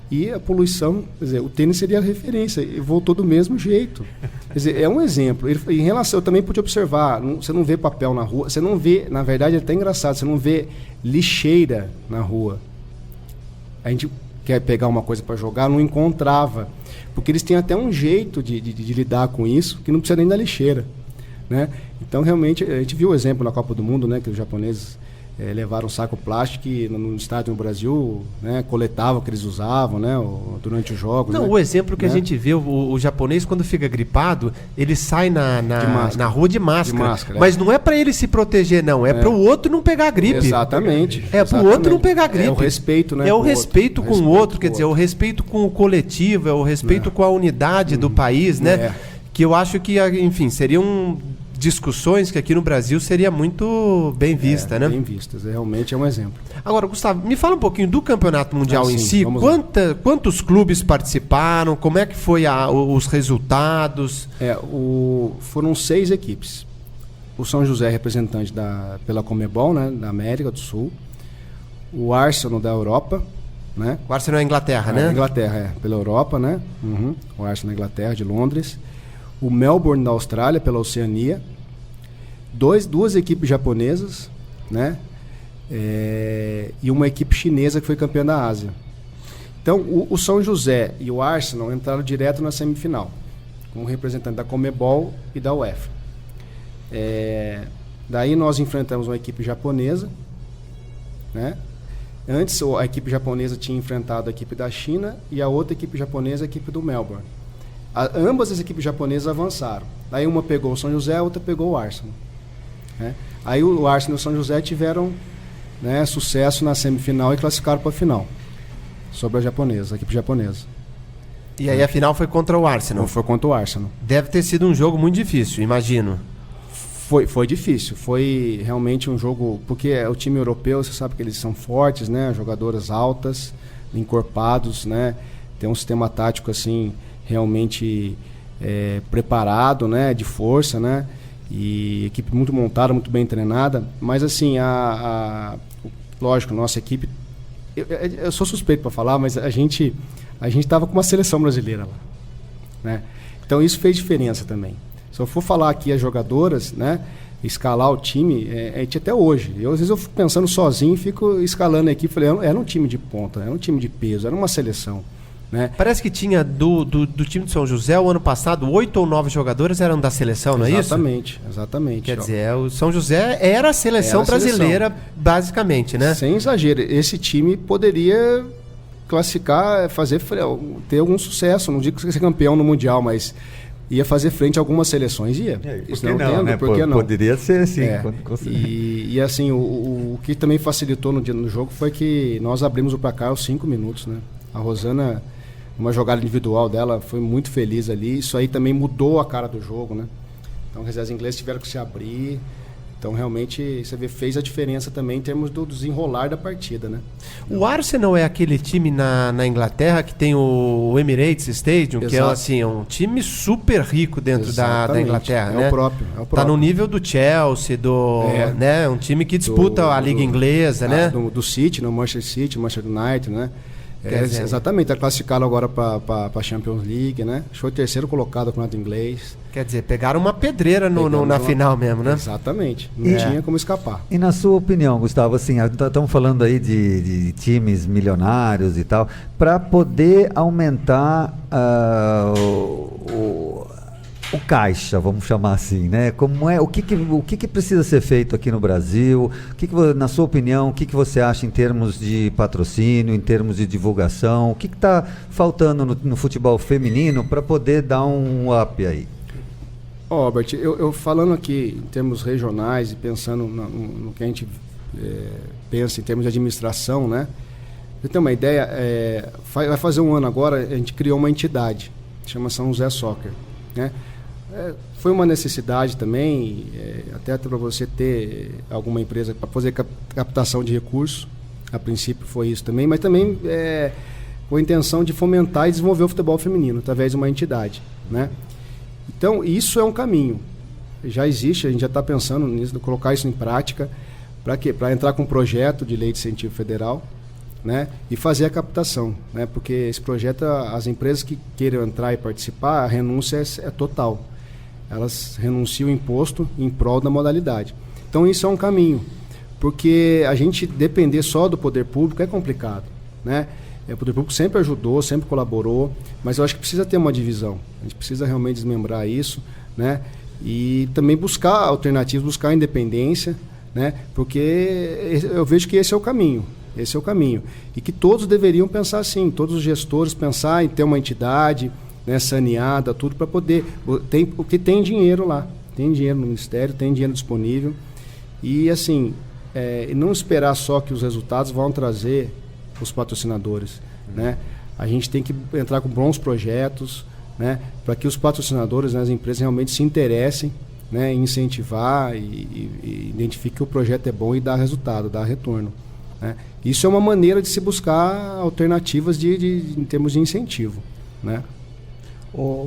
e a poluição, quer dizer, o tênis seria a referência, e voltou do mesmo jeito. Quer dizer, é um exemplo. Em relação, eu também pude observar, você não vê papel na rua, você não vê, na verdade é até engraçado, você não vê lixeira na rua. A gente quer pegar uma coisa para jogar, não encontrava, porque eles têm até um jeito de lidar com isso, que não precisa nem da lixeira, né? Então, realmente, a gente viu o exemplo na Copa do Mundo, né, que os japoneses levaram um saco plástico e no estádio no Brasil, né, coletavam o que eles usavam, né, durante os jogos. Não, né? O exemplo que a gente vê, o japonês, quando fica gripado, ele sai na rua de máscara. Mas não é para ele se proteger, não. É para o outro não pegar gripe. Exatamente. É para o outro não pegar gripe. É o respeito, né? É o respeito com o outro, quer dizer, o respeito com o coletivo, é o respeito com a unidade do país, né? Que eu acho que, enfim, seriam discussões que aqui no Brasil seria muito bem vista, né? Bem vistas, realmente é um exemplo. Agora, Gustavo, me fala um pouquinho do Campeonato Mundial em si. Quantos clubes participaram? Como é que foi os resultados? Foram 6 equipes. O São José, representante pela Conmebol, né, da América do Sul. O Arsenal da Europa, né? O Arsenal é Inglaterra, né? Inglaterra, pela Europa, né? O Arsenal da Inglaterra, de Londres. O Melbourne da Austrália, pela Oceania, duas equipes japonesas, né? E uma equipe chinesa que foi campeã da Ásia. Então, o São José e o Arsenal entraram direto na semifinal, com o representante da Conmebol e da UEFA. Daí nós enfrentamos uma equipe japonesa, né? Antes a equipe japonesa tinha enfrentado a equipe da China e a outra equipe japonesa a equipe do Melbourne. Ambas as equipes japonesas avançaram. Aí uma pegou o São José, a outra pegou o Arsenal, né? Aí o Arsenal e o São José tiveram, né, sucesso na semifinal e classificaram para a final, sobre a equipe japonesa. E aí a final foi contra o Arsenal? Foi contra o Arsenal. Deve ter sido um jogo muito difícil, imagino. Foi difícil, foi realmente um jogo, porque o time europeu, você sabe que eles são fortes, né, jogadoras altas, encorpados, né, tem um sistema tático assim, realmente preparado, né, de força, né, e equipe muito montada, muito bem treinada, mas assim, lógico, nossa equipe eu sou suspeito para falar, mas a gente estava com uma seleção brasileira lá, né? Então isso fez diferença também. Se eu for falar aqui as jogadoras, né, escalar o time, a gente até hoje. Às vezes eu fico pensando sozinho, fico escalando aqui, falei, era um time de ponta, era um time de peso, era uma seleção, né? Parece que tinha do time de São José, o ano passado, 8 ou 9 jogadores eram da seleção, não é isso? Exatamente. Quer dizer, o São José era a seleção brasileira, basicamente, né? Sem exagero, esse time poderia classificar, ter algum sucesso, não digo que ser campeão no Mundial, mas ia fazer frente a algumas seleções, ia. Por que não, né? Poderia ser assim. E assim, o que também facilitou no jogo foi que nós abrimos o placar aos 5 minutos, né? A Rosana, uma jogada individual dela, foi muito feliz ali. Isso aí também mudou a cara do jogo, né? Então, as inglesas tiveram que se abrir. Então, realmente, você vê, fez a diferença também em termos do desenrolar da partida, né? O Arsenal é aquele time na Inglaterra que tem o Emirates Stadium, que é assim, um time super rico dentro da Inglaterra, né? É o próprio. Tá no nível do Chelsea, né? Um time que disputa a Liga Inglesa, né? Do City, no Manchester City, Manchester United, né? Exatamente, está classificado agora para a Champions League, né? Foi o 3º colocado no campeonato inglês. Quer dizer, pegaram uma pedreira na final mesmo, né? Exatamente, não tinha como escapar. E na sua opinião, Gustavo, assim, estamos falando aí de times milionários e tal, para poder aumentar o caixa, vamos chamar assim, né? O que precisa ser feito aqui no Brasil? Na sua opinião, o que você acha em termos de patrocínio, em termos de divulgação? O que está faltando no futebol feminino para poder dar um up aí? Albert, eu falando aqui em termos regionais e pensando no que a gente pensa em termos de administração, né? Eu tenho uma ideia, vai fazer um ano agora, a gente criou uma entidade, chama São José Soccer, né? Foi uma necessidade também, até para você ter alguma empresa para fazer captação de recursos, a princípio foi isso também, mas também com a intenção de fomentar e desenvolver o futebol feminino através de uma entidade, né? Então, isso é um caminho, já existe, a gente já está pensando nisso, colocar isso em prática, para quê? Para entrar com um projeto de lei de incentivo federal, né? E fazer a captação, né? Porque esse projeto, as empresas que queiram entrar e participar, a renúncia é total. Elas renunciam o imposto em prol da modalidade. Então isso é um caminho, porque a gente depender só do poder público é complicado, né? O poder público sempre ajudou, sempre colaborou, mas eu acho que precisa ter uma divisão. A gente precisa realmente desmembrar isso, né? E também buscar alternativas, buscar independência, né? Porque eu vejo que esse é o caminho. Esse é o caminho. E que todos deveriam pensar assim, todos os gestores pensar em ter uma entidade, né, saneada, tudo para poder... Porque tem dinheiro lá, tem dinheiro no Ministério, tem dinheiro disponível. E assim, não esperar só que os resultados vão trazer os patrocinadores, né? A gente tem que entrar com bons projetos, né, para que os patrocinadores, né, as empresas realmente se interessem, né, em incentivar e identifiquem que o projeto é bom e dá resultado, dá retorno, né? Isso é uma maneira de se buscar alternativas em termos de incentivo, né?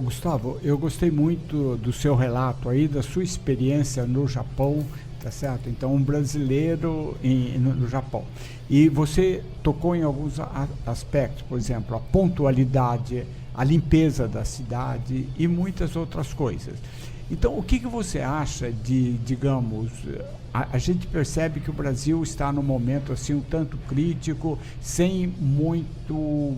Gustavo, eu gostei muito do seu relato aí, da sua experiência no Japão, tá certo? Então, um brasileiro no Japão. E você tocou em alguns aspectos, por exemplo, a pontualidade, a limpeza da cidade e muitas outras coisas. Então, o que você acha de, digamos, a gente percebe que o Brasil está num momento assim um tanto crítico, sem muito,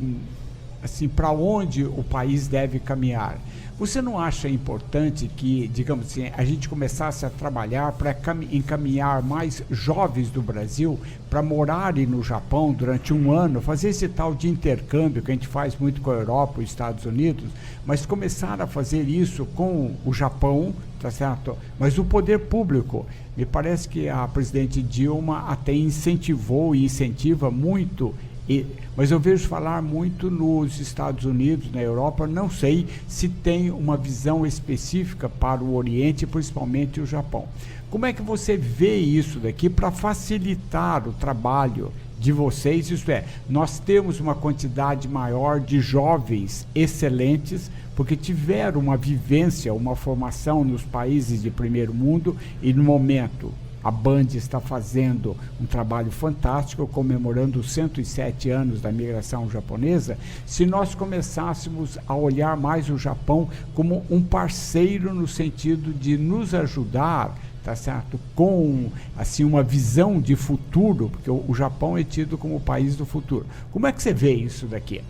assim, para onde o país deve caminhar. Você não acha importante que, digamos assim, a gente começasse a trabalhar para encaminhar mais jovens do Brasil para morarem no Japão durante um ano, fazer esse tal de intercâmbio que a gente faz muito com a Europa e os Estados Unidos, mas começar a fazer isso com o Japão, tá certo? Mas o poder público, me parece que a presidente Dilma até incentivou e incentiva muito. Mas eu vejo falar muito nos Estados Unidos, na Europa, não sei se tem uma visão específica para o Oriente, principalmente o Japão. Como é que você vê isso daqui para facilitar o trabalho de vocês? Isto é, nós temos uma quantidade maior de jovens excelentes, porque tiveram uma vivência, uma formação nos países de primeiro mundo e no momento A Band está fazendo um trabalho fantástico, comemorando os 107 anos da migração japonesa. Se nós começássemos a olhar mais o Japão como um parceiro no sentido de nos ajudar, tá certo? Com assim uma visão de futuro, porque o Japão é tido como o país do futuro. Como é que você vê isso daqui?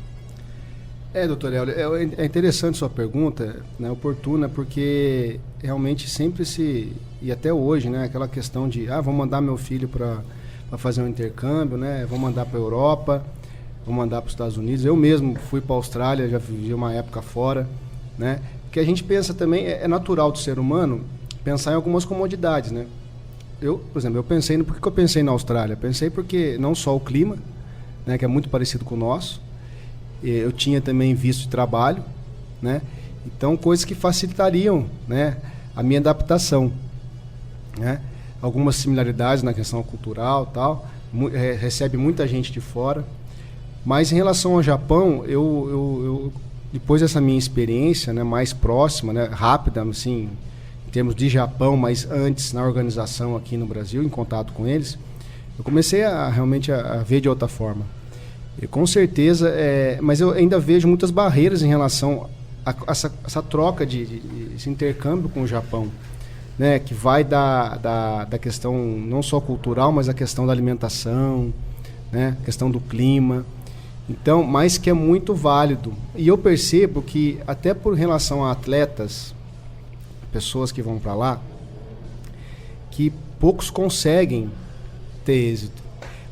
Doutor Hélio, é interessante sua pergunta, né, oportuna, porque realmente sempre e até hoje, né, aquela questão de, vou mandar meu filho para fazer um intercâmbio, né, vou mandar para a Europa, vou mandar para os Estados Unidos. Eu mesmo fui para a Austrália, já vivi uma época fora, né, que a gente pensa também, é natural do ser humano pensar em algumas comodidades, né. Por exemplo, por que eu pensei na Austrália? Pensei porque não só o clima, né, que é muito parecido com o nosso, eu tinha também visto de trabalho, né? Então, coisas que facilitariam, né, a minha adaptação, né? Algumas similaridades na questão cultural, tal, recebe muita gente de fora. Mas em relação ao Japão, eu depois dessa minha experiência, né, mais próxima, né, rápida, assim, em termos de Japão, mas antes na organização aqui no Brasil, em contato com eles, eu comecei realmente a ver de outra forma. E, com certeza, mas eu ainda vejo muitas barreiras em relação a essa troca esse intercâmbio com o Japão, né, que vai da questão não só cultural, mas a questão da alimentação, né, a questão do clima. Então, mas que é muito válido. E eu percebo que, até por relação a atletas, pessoas que vão para lá, que poucos conseguem ter êxito.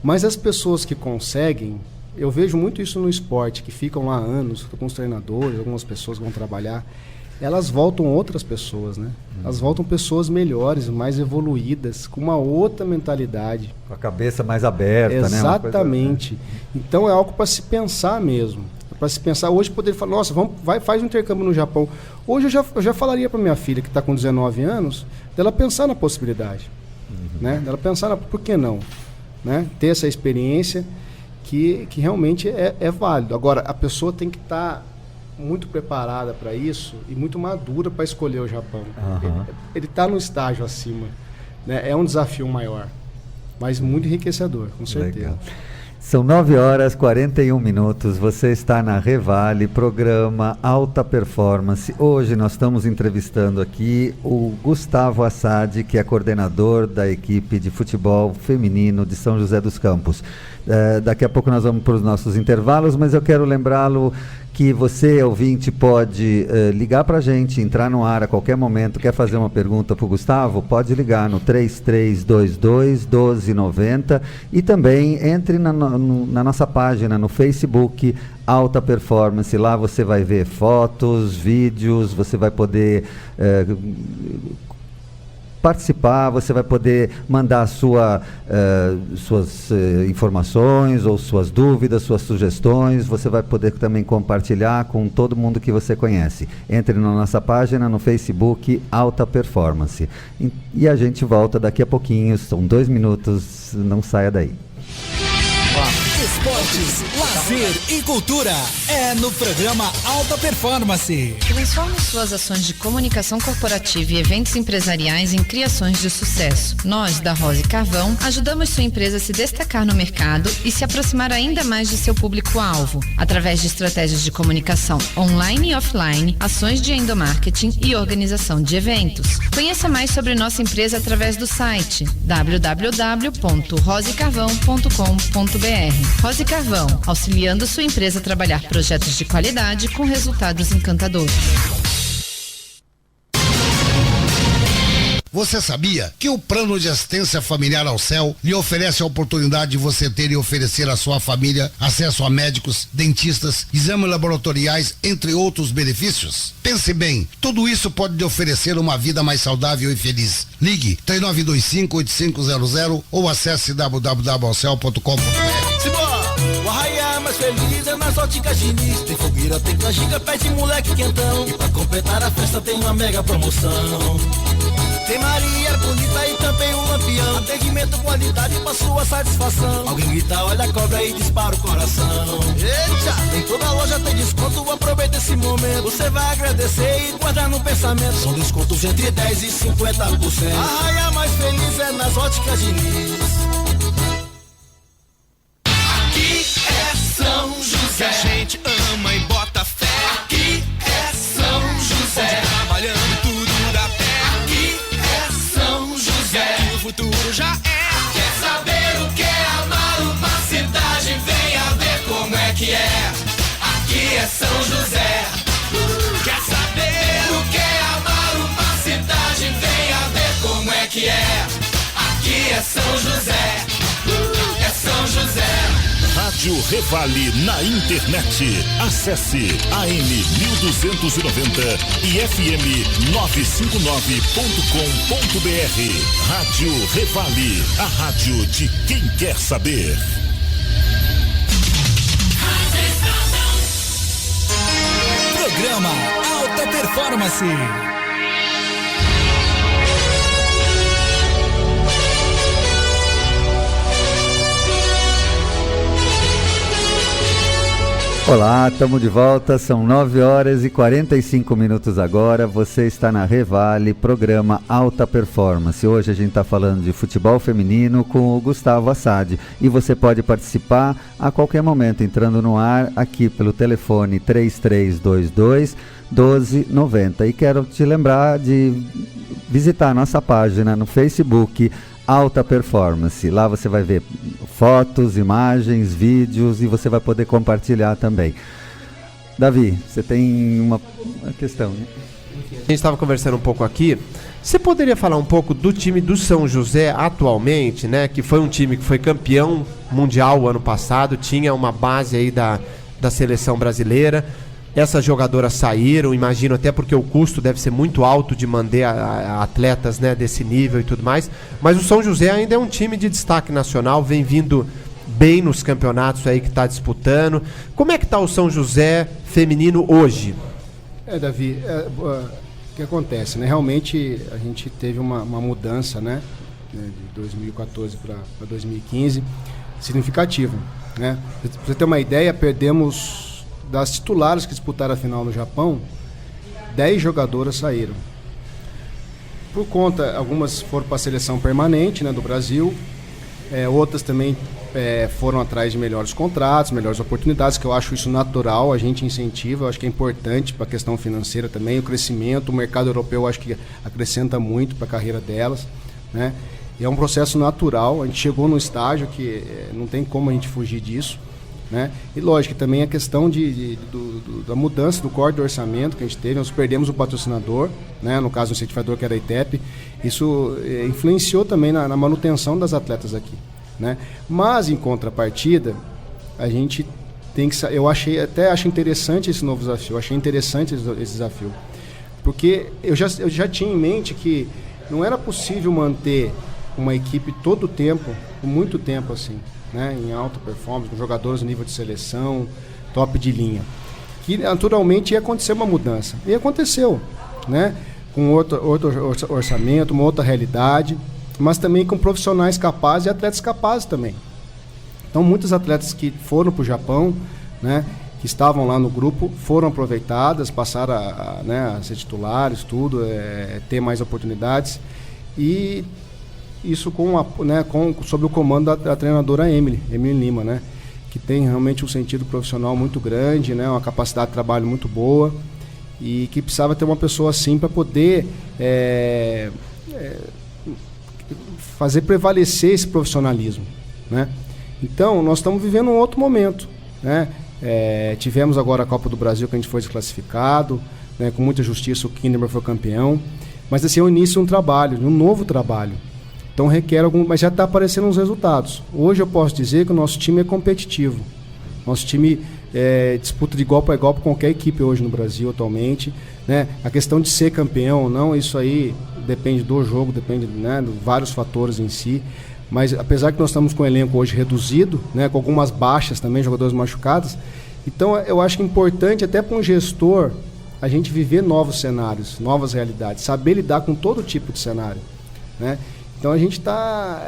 Mas as pessoas que conseguem, eu vejo muito isso no esporte, que ficam lá anos, com os treinadores, algumas pessoas que vão trabalhar, elas voltam outras pessoas, né? Elas voltam pessoas melhores, mais evoluídas, com uma outra mentalidade. Com a cabeça mais aberta, Exatamente. né? Então é algo para se pensar mesmo. Para se pensar, hoje poder falar, nossa, faz um intercâmbio no Japão. Hoje eu já falaria para minha filha, que está com 19 anos, dela pensar na possibilidade. Né? Dela pensar, por que não? Né? Ter essa experiência que realmente é válido. Agora, a pessoa tem que estar muito preparada para isso e muito madura para escolher o Japão. Ele está no estágio acima, né? É um desafio maior, mas muito enriquecedor, com certeza. Legal. São 9h41. Você está na Revale, programa Alta Performance. Hoje nós estamos entrevistando aqui o Gustavo Assad, que é coordenador da equipe de futebol feminino de São José dos Campos. Daqui a pouco nós vamos para os nossos intervalos, mas eu quero lembrá-lo que você, ouvinte, pode ligar para a gente, entrar no ar a qualquer momento. Quer fazer uma pergunta para o Gustavo? Pode ligar no 3322-1290 e também entre na nossa página no Facebook Alta Performance. Lá você vai ver fotos, vídeos, você vai poder participar, você vai poder mandar suas informações ou suas dúvidas, suas sugestões. Você vai poder também compartilhar com todo mundo que você conhece. Entre na nossa página no Facebook Alta Performance. E a gente volta daqui a pouquinho, são 2 minutos, não saia daí. Esportes, lazer e cultura é no programa Alta Performance. Transforme suas ações de comunicação corporativa e eventos empresariais em criações de sucesso. Nós, da Rose Carvão, ajudamos sua empresa a se destacar no mercado e se aproximar ainda mais de seu público-alvo, através de estratégias de comunicação online e offline, ações de endomarketing e organização de eventos. Conheça mais sobre nossa empresa através do site www.rosecarvão.com.br. Rose Carvão, auxiliando sua empresa a trabalhar projetos de qualidade com resultados encantadores. Você sabia que o Plano de Assistência Familiar ao Céu lhe oferece a oportunidade de você ter e oferecer à sua família acesso a médicos, dentistas, exames laboratoriais, entre outros benefícios? Pense bem, tudo isso pode lhe oferecer uma vida mais saudável e feliz. Ligue 3925-8500 ou acesse www.alcel.com.br. O arraiá mais feliz é nas óticas Diniz. Tem fogueira, tem canjica, pé de moleque quentão. E pra completar a festa tem uma mega promoção. Tem Maria bonita e também um lampião. Atendimento, qualidade pra sua satisfação. Alguém grita, olha a cobra e dispara o coração. Eita, em toda loja tem desconto, aproveita esse momento. Você vai agradecer e guardar no pensamento. São descontos entre 10% e 50%. A raia mais feliz é nas Óticas Diniz. Aqui é São José. A gente ama e bota fé. Aqui é São José. Trabalhando tudo dá pé. Aqui é São José. E o futuro já é. Quer saber o que é amar uma cidade? Venha ver como é que é. Aqui é São José. Quer saber o que é amar uma cidade? Venha ver como é que é. Aqui é São José. É São José. Rádio Revale na internet. Acesse AM 1290 e FM 959.com.br. Rádio Revale, a rádio de quem quer saber. Programa Alta Performance. Olá, estamos de volta, são 9 horas e 45 minutos agora, você está na Revale, programa Alta Performance. Hoje a gente está falando de futebol feminino com o Gustavo Assad e você pode participar a qualquer momento entrando no ar aqui pelo telefone 3322 1290. E quero te lembrar de visitar a nossa página no Facebook Alta Performance. Lá você vai ver fotos, imagens, vídeos e você vai poder compartilhar também. Davi, você tem uma questão, né? A gente estava conversando um pouco aqui. Você poderia falar um pouco do time do São José atualmente, né? Que foi um time que foi campeão mundial o ano passado, tinha uma base aí da seleção brasileira. Essas jogadoras saíram, imagino até porque o custo deve ser muito alto de manter atletas, né, desse nível e tudo mais. Mas o São José ainda é um time de destaque nacional, vem vindo bem nos campeonatos aí que está disputando. Como é que está o São José feminino hoje? Davi, o que acontece, né? Realmente a gente teve uma mudança, né, de 2014 para 2015 significativa, né? Pra você ter uma ideia, perdemos das titulares que disputaram a final no Japão, 10 jogadoras saíram. Por conta, algumas foram para a seleção permanente, né, do Brasil, outras também foram atrás de melhores contratos, melhores oportunidades, que eu acho isso natural, a gente incentiva, eu acho que é importante para a questão financeira também, o crescimento, o mercado europeu eu acho que acrescenta muito para a carreira delas, né? E é um processo natural, a gente chegou num estágio que não tem como a gente fugir disso, né? E lógico, também a questão da mudança do corte do orçamento que a gente teve, nós perdemos o patrocinador, né? No caso o incentivador que era a ITEP, isso influenciou também na manutenção das atletas aqui, né? Mas em contrapartida, a gente tem que, eu acho interessante esse novo desafio, achei interessante esse desafio, porque eu já tinha em mente que não era possível manter uma equipe todo o tempo, por muito tempo assim, né, em alta performance, com jogadores no nível de seleção, top de linha. Que naturalmente ia acontecer uma mudança. E aconteceu, né, com outro orçamento, uma outra realidade, mas também com profissionais capazes e atletas capazes também. Então, muitos atletas que foram para o Japão, né, que estavam lá no grupo, foram aproveitadas, passaram a ser titulares, tudo, ter mais oportunidades. E isso sob o comando da treinadora Emily Lima, né, que tem realmente um sentido profissional muito grande, né, uma capacidade de trabalho muito boa e que precisava ter uma pessoa assim para poder fazer prevalecer esse profissionalismo, né? Então, nós estamos vivendo um outro momento, né? Tivemos agora a Copa do Brasil, que a gente foi desclassificado, né, com muita justiça o Kinderman foi campeão, mas assim, é o início de um trabalho, de um novo trabalho. Então requer mas já está aparecendo os resultados. Hoje eu posso dizer que o nosso time é competitivo. Nosso time disputa de igual para igual com qualquer equipe hoje no Brasil atualmente, né? A questão de ser campeão ou não, isso aí depende do jogo, depende, né, de vários fatores em si. Mas apesar que nós estamos com o elenco hoje reduzido, né, com algumas baixas também, jogadores machucados, então eu acho que é importante até para um gestor a gente viver novos cenários, novas realidades, saber lidar com todo tipo de cenário, né? Então a gente está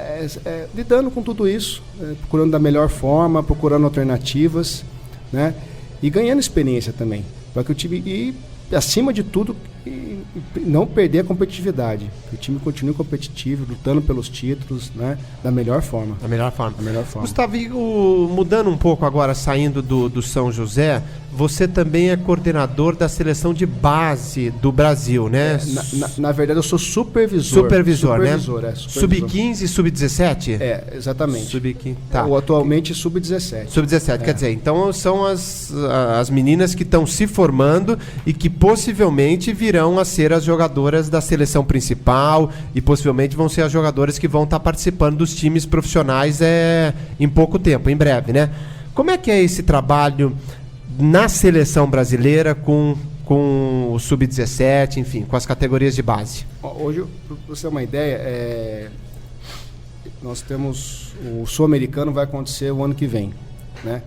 lidando com tudo isso, procurando da melhor forma, procurando alternativas, né? E ganhando experiência também, para que o time, e acima de tudo, não perder a competitividade, que o time continue competitivo, lutando pelos títulos, né? Da melhor forma. Da melhor forma. Da melhor forma. Gustavo, mudando um pouco agora, saindo do São José, você também é coordenador da seleção de base do Brasil, né? Na verdade, eu sou supervisor. Supervisor, né? Supervisor. Sub-15 e sub-17? Exatamente. Sub-15, tá. Ou atualmente sub-17. Sub-17, quer dizer, então são as meninas que estão se formando e que possivelmente virão a ser as jogadoras da seleção principal e possivelmente vão ser as jogadoras que vão estar participando dos times profissionais em pouco tempo, em breve, né? Como é que é esse trabalho na seleção brasileira com o sub-17, enfim, com as categorias de base? Hoje, para você ter uma ideia, nós temos o Sul-Americano, vai acontecer o ano que vem, né?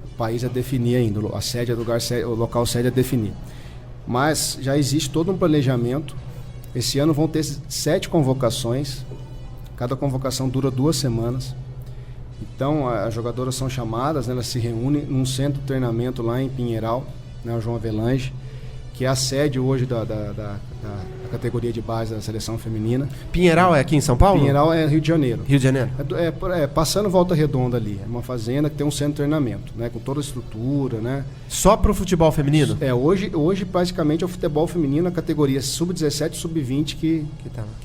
O país a definir ainda, a sede, o local sede a definir. Mas já existe todo um planejamento. Esse ano vão ter 7 convocações, cada convocação dura 2 semanas. Então as jogadoras são chamadas, né, elas se reúnem num centro de treinamento lá em Pinheiral, né, o João Avelange, que é a sede hoje da categoria de base da seleção feminina. Pinheiral é aqui em São Paulo? Pinheiral é Rio de Janeiro. Rio de Janeiro? Passando Volta Redonda ali. É uma fazenda que tem um centro de treinamento, né, com toda a estrutura, né. Só para o futebol feminino? Hoje praticamente é o futebol feminino, a categoria sub-17 e sub-20 que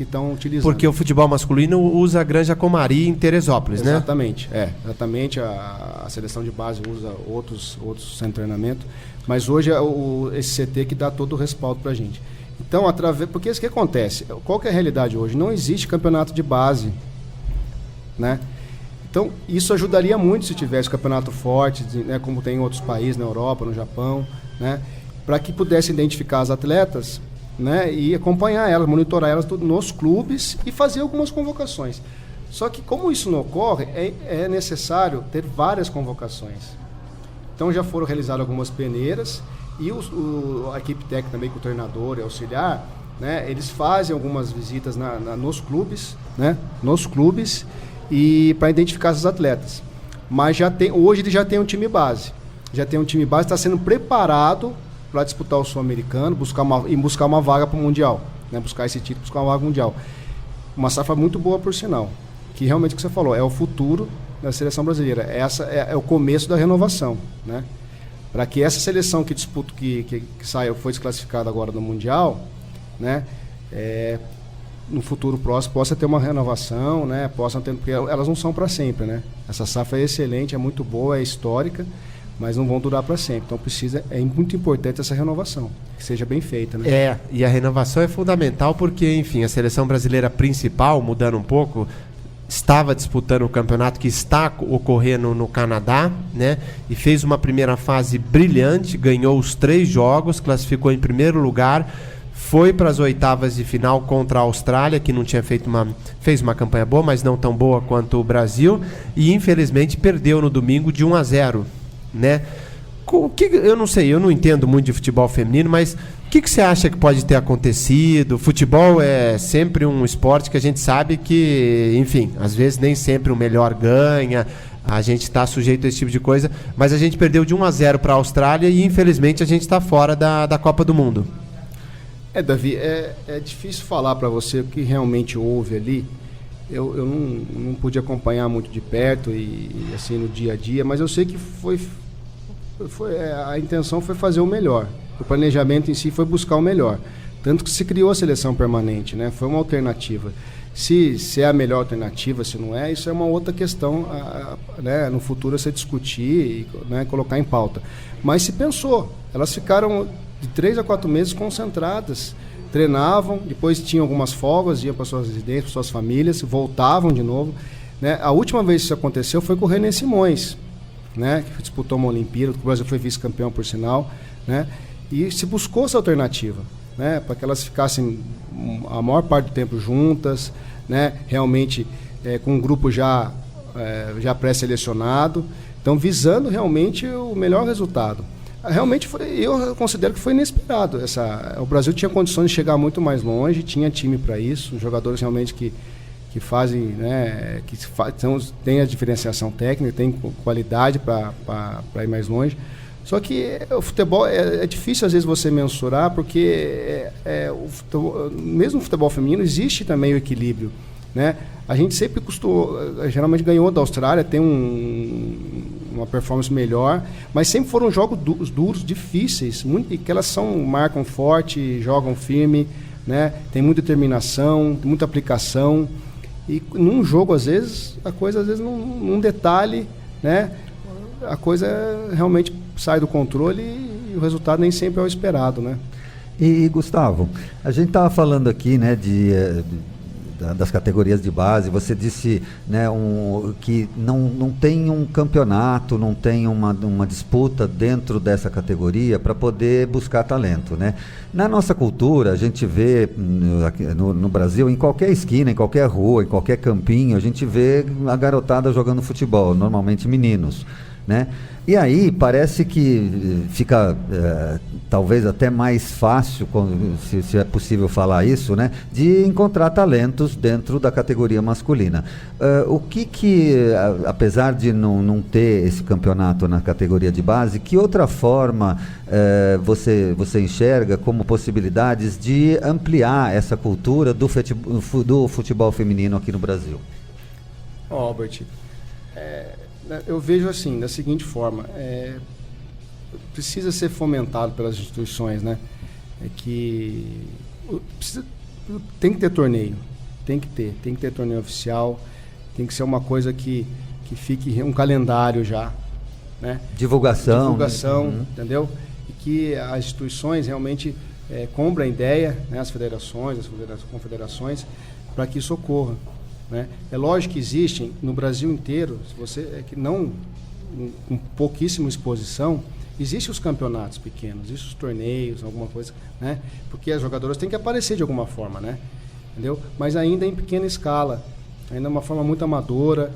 estão utilizando. Porque o futebol masculino usa a Granja Comari em Teresópolis, né? Exatamente. Exatamente. A seleção de base usa outros centros de treinamento. Mas hoje é esse CT que dá todo o respaldo para a gente. Então, porque isso que acontece? Qual que é a realidade hoje? Não existe campeonato de base, né? Então, isso ajudaria muito se tivesse campeonato forte, né, como tem em outros países, na Europa, no Japão, né? Para que pudesse identificar as atletas, né, e acompanhar elas, monitorar elas nos clubes e fazer algumas convocações. Só que como isso não ocorre, é necessário ter várias convocações. Então já foram realizadas algumas peneiras e a equipe técnica também, com o treinador e auxiliar, né, eles fazem algumas visitas nos clubes, né, e para identificar esses atletas. Mas hoje ele já tem um time base. Está sendo preparado para disputar o Sul-Americano, buscar uma vaga para o Mundial, né, buscar esse título, buscar uma vaga mundial. Uma safra muito boa, por sinal, que realmente o que você falou, é o futuro da seleção brasileira. Essa é o começo da renovação, né? Para que essa seleção que disputa, que foi desclassificada agora no Mundial, né, no futuro próximo possa ter uma renovação, né, porque elas não são para sempre, né? Essa safra é excelente, é muito boa, é histórica, mas não vão durar para sempre. Então é muito importante essa renovação, que seja bem feita, né? E a renovação é fundamental porque, enfim, a seleção brasileira principal, mudando um pouco, estava disputando o campeonato que está ocorrendo no Canadá, né? E fez uma primeira fase brilhante, ganhou os 3 jogos, classificou em primeiro lugar, foi para as oitavas de final contra a Austrália, que não tinha fez uma campanha boa, mas não tão boa quanto o Brasil, e infelizmente perdeu no domingo de 1-0, né? Eu não sei, eu não entendo muito de futebol feminino, mas o que você acha que pode ter acontecido? Futebol é sempre um esporte que a gente sabe que, enfim, às vezes nem sempre o melhor ganha, a gente está sujeito a esse tipo de coisa, mas a gente perdeu de 1-0 para a Austrália e infelizmente a gente está fora da Copa do Mundo. Davi, é difícil falar para você o que realmente houve ali. Eu não pude acompanhar muito de perto e assim no dia a dia, mas eu sei que a intenção foi fazer o melhor. O planejamento em si foi buscar o melhor. Tanto que se criou a seleção permanente, né? Foi uma alternativa. Se é a melhor alternativa, se não é, isso é uma outra questão, né? No futuro a se discutir e, né, colocar em pauta. Mas se pensou, elas ficaram de 3 a 4 meses concentradas, treinavam, depois tinham algumas folgas, iam para suas residências, para suas famílias, voltavam de novo, né? A última vez que isso aconteceu foi com o René Simões, né, que disputou uma Olimpíada, o Brasil foi vice-campeão, por sinal, né, e se buscou essa alternativa, né, para que elas ficassem a maior parte do tempo juntas, né, realmente com um grupo já pré-selecionado, então visando realmente o melhor resultado. Realmente eu considero que foi inesperado. O Brasil tinha condições de chegar muito mais longe, tinha time para isso, jogadores realmente que fazem, né, tem a diferenciação técnica, tem qualidade para ir mais longe. Só que o futebol é difícil às vezes você mensurar, porque mesmo no futebol feminino existe também o equilíbrio, né? A gente sempre geralmente ganhou da Austrália, tem uma performance melhor, mas sempre foram jogos duros, difíceis, e que elas marcam forte, jogam firme, né? Tem muita determinação, tem muita aplicação. E num jogo, às vezes, num detalhe, né? A coisa realmente sai do controle e o resultado nem sempre é o esperado, né? E Gustavo, a gente estava falando aqui, né, das categorias de base. Você disse, né, que não tem um campeonato, não tem uma disputa dentro dessa categoria para poder buscar talento, né? Na nossa cultura, a gente vê no Brasil, em qualquer esquina, em qualquer rua, em qualquer campinho, a gente vê a garotada jogando futebol, normalmente meninos, né? E aí parece que fica talvez até mais fácil, se é possível falar isso, né, de encontrar talentos dentro da categoria masculina. O que apesar de não ter esse campeonato na categoria de base, que outra forma você enxerga como possibilidades de ampliar essa cultura do futebol feminino aqui no Brasil? Albert, eu vejo assim, da seguinte forma, precisa ser fomentado pelas instituições, né? Tem que ter torneio, tem que ter torneio oficial, tem que ser uma coisa que fique um calendário já, né? Divulgação, entendeu? E que as instituições realmente comprem a ideia, né? As federações, as confederações, para que isso ocorra. Né? É lógico que existem no Brasil inteiro, se você com pouquíssima exposição, existem os campeonatos pequenos, existem os torneios, alguma coisa, né? Porque as jogadoras têm que aparecer de alguma forma, né? Entendeu? Mas ainda em pequena escala, ainda de uma forma muito amadora,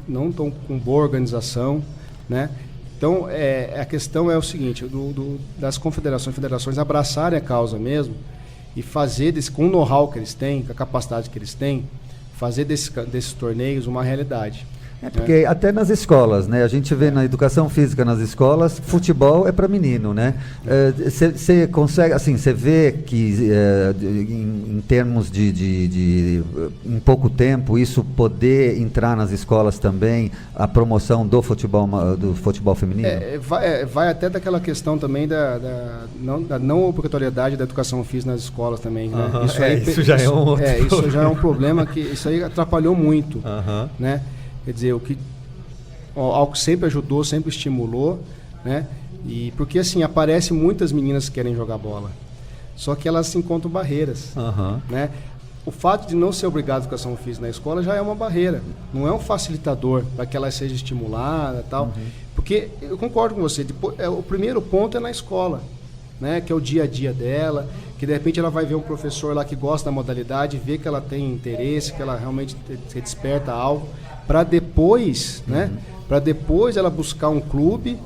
não tão com boa organização, né? Então a questão é o seguinte, das federações abraçarem a causa mesmo e fazer com o know-how que eles têm, com a capacidade que eles têm, fazer desses torneios uma realidade. Porque até nas escolas, né? A gente vê na educação física nas escolas, futebol é para menino, né? Você consegue, assim, você vê que em termos de em pouco tempo, isso poder entrar nas escolas também, a promoção do futebol feminino? Vai até daquela questão também da não obrigatoriedade da educação física nas escolas também, né? Isso já é um problema que isso aí atrapalhou muito, né? Quer dizer, algo que sempre ajudou, sempre estimulou, né? E porque assim, aparecem muitas meninas que querem jogar bola, só que elas encontram barreiras, né? O fato de não ser obrigado a educação física na escola já é uma barreira, não é um facilitador para que ela seja estimulada e tal. Porque eu concordo com você, o primeiro ponto é na escola, né? Que é o dia a dia dela, que de repente ela vai ver um professor lá que gosta da modalidade, vê que ela tem interesse, que ela realmente se desperta algo, para depois, né? Para depois ela buscar um clube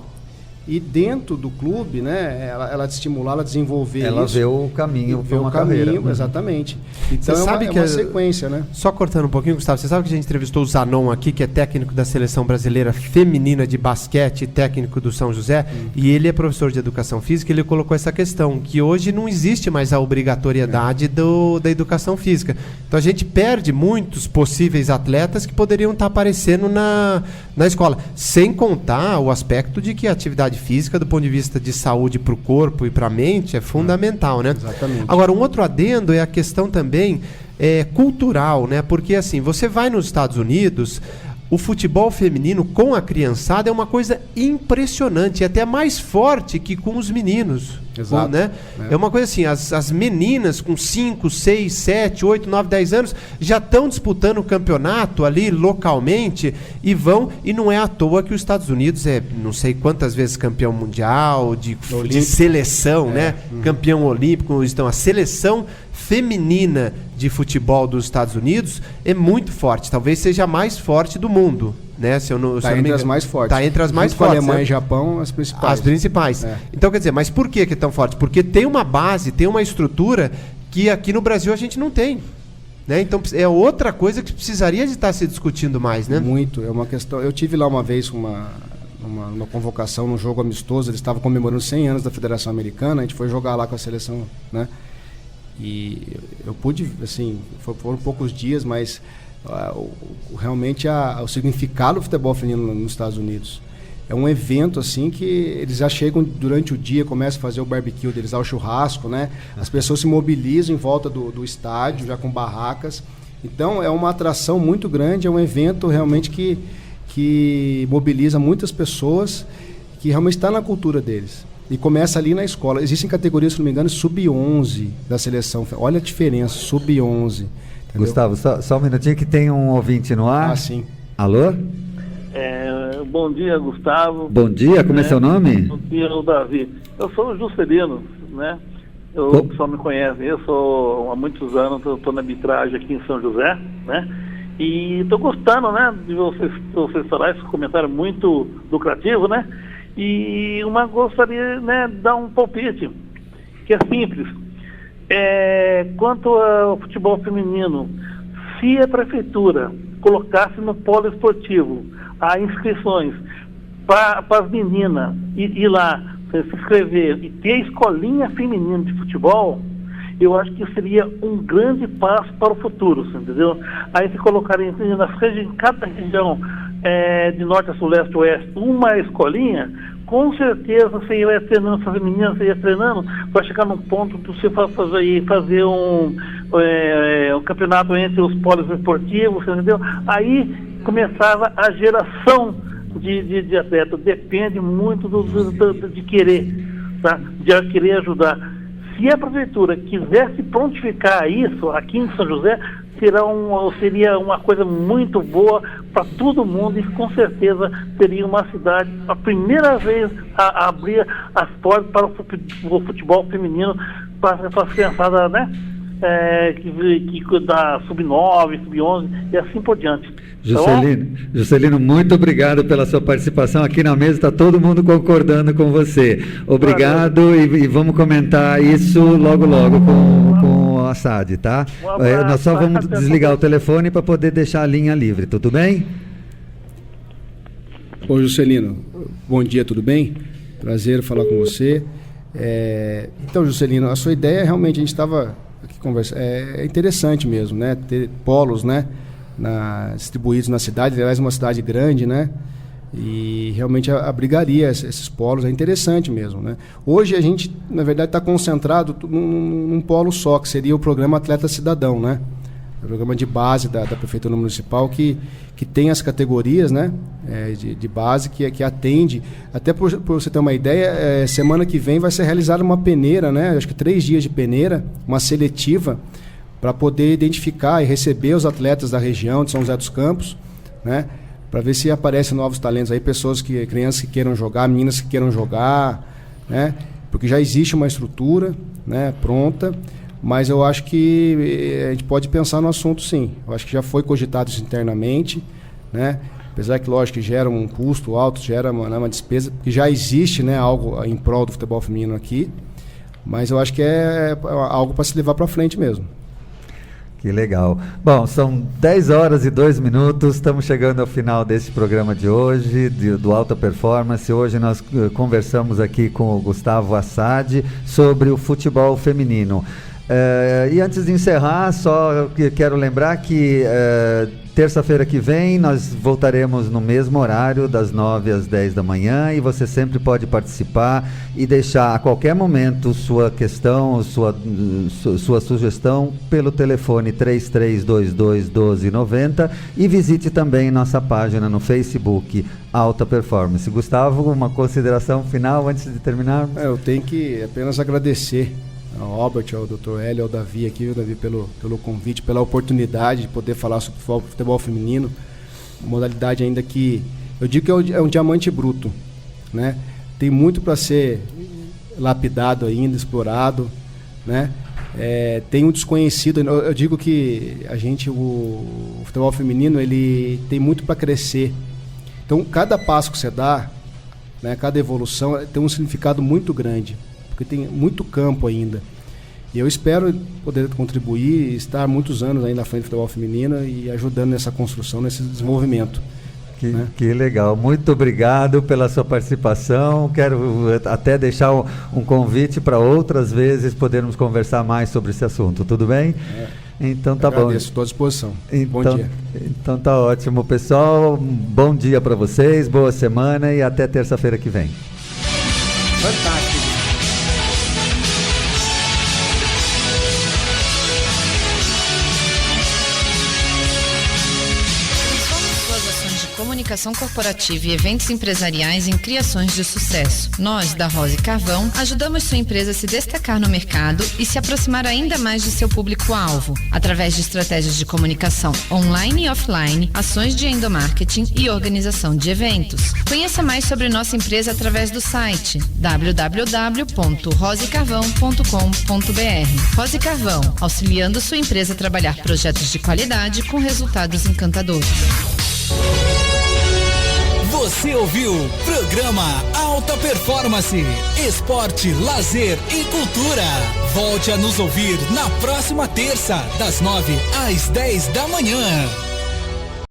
e dentro do clube, né? Ela estimular, ela desenvolver ela isso. Vê o caminho para uma carreira. Exatamente. Então sabe é uma sequência, né? Só cortando um pouquinho, Gustavo, você sabe que a gente entrevistou o Zanon aqui, que é técnico da Seleção Brasileira Feminina de Basquete, técnico do São José, e ele é professor de Educação Física, e ele colocou essa questão, que hoje não existe mais a obrigatoriedade da Educação Física. Então a gente perde muitos possíveis atletas que poderiam estar aparecendo na escola, sem contar o aspecto de que a atividade física, do ponto de vista de saúde para o corpo e para a mente, é fundamental, né? Exatamente. Agora, um outro adendo é a questão também cultural, né? Porque assim, você vai nos Estados Unidos, o futebol feminino com a criançada é uma coisa impressionante, até mais forte que com os meninos. Exato. Né? É uma coisa assim, as meninas com 5, 6, 7, 8, 9, 10 anos já estão disputando o campeonato ali localmente e não é à toa que os Estados Unidos é não sei quantas vezes campeão mundial, de seleção, né? Campeão olímpico. Então a seleção feminina de futebol dos Estados Unidos é muito forte, talvez seja a mais forte do mundo. né? Se eu não Está entre as mais fortes. Está entre as mais Junto com fortes. Alemanha e Japão, as principais. As principais. Então, quer dizer, mas por que é tão forte? Porque tem uma base, tem uma estrutura que aqui no Brasil a gente não tem. Né? Então é outra coisa que precisaria de estar se discutindo mais, né? Muito, é uma questão. Eu tive lá uma vez uma convocação num jogo amistoso, eles estavam comemorando 100 anos da Federação Americana, a gente foi jogar lá com a seleção, né? E eu pude, assim, foram poucos dias, mas realmente o significado do futebol feminino nos Estados Unidos é um evento assim que eles já chegam durante o dia, começam a fazer o barbecue deles, o churrasco, né? As pessoas se mobilizam em volta do estádio, já com barracas. Então é uma atração muito grande, é um evento realmente que mobiliza muitas pessoas, que realmente está na cultura deles. E começa ali na escola. Existem categorias, se não me engano, sub-11 da seleção. Olha a diferença, sub-11. Gustavo, só um minutinho que tem um ouvinte no ar. Ah, sim. Alô? Bom dia, Gustavo. Bom dia, como é seu nome? Bom dia, Davi. Eu sou o Juscelino, né? O pessoal me conhece. Eu sou, há muitos anos, estou na arbitragem aqui em São José, né? E estou gostando, né, de vocês falar esse comentário muito lucrativo, né? E gostaria, né, de dar um palpite, que é simples. Quanto ao futebol feminino, se a prefeitura colocasse no polo esportivo as inscrições para as meninas ir lá se inscrever e ter escolinha feminina de futebol, eu acho que seria um grande passo para o futuro, entendeu? Aí se colocarem em cada região, de norte a sul, leste a oeste, uma escolinha, com certeza você ia treinando essas meninas, você ia treinando, vai chegar num ponto de você fazer um campeonato entre os polos esportivos, entendeu? Aí começava a geração de atleta. Depende muito de querer, tá? De querer ajudar. Se a prefeitura quisesse prontificar isso aqui em São José, seria uma coisa muito boa para todo mundo, e com certeza seria uma cidade, a primeira vez a abrir as portas para o futebol feminino, para as criançadas, né? Que da sub-9, sub-11 e assim por diante. Juscelino, muito obrigado pela sua participação aqui na mesa, está todo mundo concordando com você. Obrigado, e vamos comentar isso logo com a SAD, tá? Nós só vamos desligar o telefone para poder deixar a linha livre, tudo bem? Ô Juscelino, bom dia, tudo bem? Prazer falar com você. Então, Juscelino, a sua ideia realmente, a gente estava aqui conversando, é interessante mesmo, né? Ter polos, né? Distribuídos na cidade, aliás, uma cidade grande, né? E realmente abrigaria esses polos, é interessante mesmo, né? Hoje a gente, na verdade, está concentrado num polo só, que seria o programa Atleta Cidadão, né? O programa de base da Prefeitura Municipal, que tem as categorias, né? De base, que atende. Até por você ter uma ideia, semana que vem vai ser realizada uma peneira, né? Acho que 3 dias de peneira, uma seletiva, para poder identificar e receber os atletas da região de São José dos Campos, né? Para ver se aparecem novos talentos aí, crianças que queiram jogar, meninas que queiram jogar, né? Porque já existe uma estrutura, né, pronta, mas eu acho que a gente pode pensar no assunto, sim. Eu acho que já foi cogitado isso internamente, né? Apesar que, lógico, que gera um custo alto, gera uma despesa, porque já existe, né, algo em prol do futebol feminino aqui, mas eu acho que é algo para se levar para frente mesmo. Que legal. Bom, são 10 horas e 2 minutos, estamos chegando ao final desse programa de hoje, do Alta Performance. Hoje nós conversamos aqui com o Gustavo Assad sobre o futebol feminino. E antes de encerrar, só quero lembrar que terça-feira que vem nós voltaremos no mesmo horário, das 9 às 10 da manhã, e você sempre pode participar e deixar a qualquer momento sua questão, sua sugestão pelo telefone 3322-1290, e visite também nossa página no Facebook, Alta Performance. Gustavo, uma consideração final antes de terminarmos? Eu tenho que apenas agradecer ao Albert, ao Dr. Hélio, ao Davi aqui, o Davi pelo convite, pela oportunidade de poder falar sobre futebol feminino, uma modalidade ainda que eu digo que é um diamante bruto, né? Tem muito para ser lapidado ainda, explorado, né? Tem um desconhecido. Eu digo que o futebol feminino, ele tem muito para crescer, Então, cada passo que você dá, né, cada evolução tem um significado muito grande, porque tem muito campo ainda. E eu espero poder contribuir e estar muitos anos aí na frente do futebol feminino e ajudando nessa construção, nesse desenvolvimento. Que legal, muito obrigado pela sua participação. Quero até deixar um convite para outras vezes podermos conversar mais sobre esse assunto, tudo bem? Então tá bom. Agradeço, estou à disposição. Então, bom dia. Então tá ótimo, pessoal. Bom dia para vocês, boa semana e até terça-feira que vem. Fantástico. Comunicação corporativa e eventos empresariais em criações de sucesso. Nós, da Rose Carvão, ajudamos sua empresa a se destacar no mercado e se aproximar ainda mais de seu público-alvo, através de estratégias de comunicação online e offline, ações de endomarketing e organização de eventos. Conheça mais sobre nossa empresa através do site www.rosecarvão.com.br. Rose Carvão, auxiliando sua empresa a trabalhar projetos de qualidade com resultados encantadores. Você ouviu programa Alta Performance, Esporte, Lazer e Cultura. Volte a nos ouvir na próxima terça, das 9 às 10 da manhã.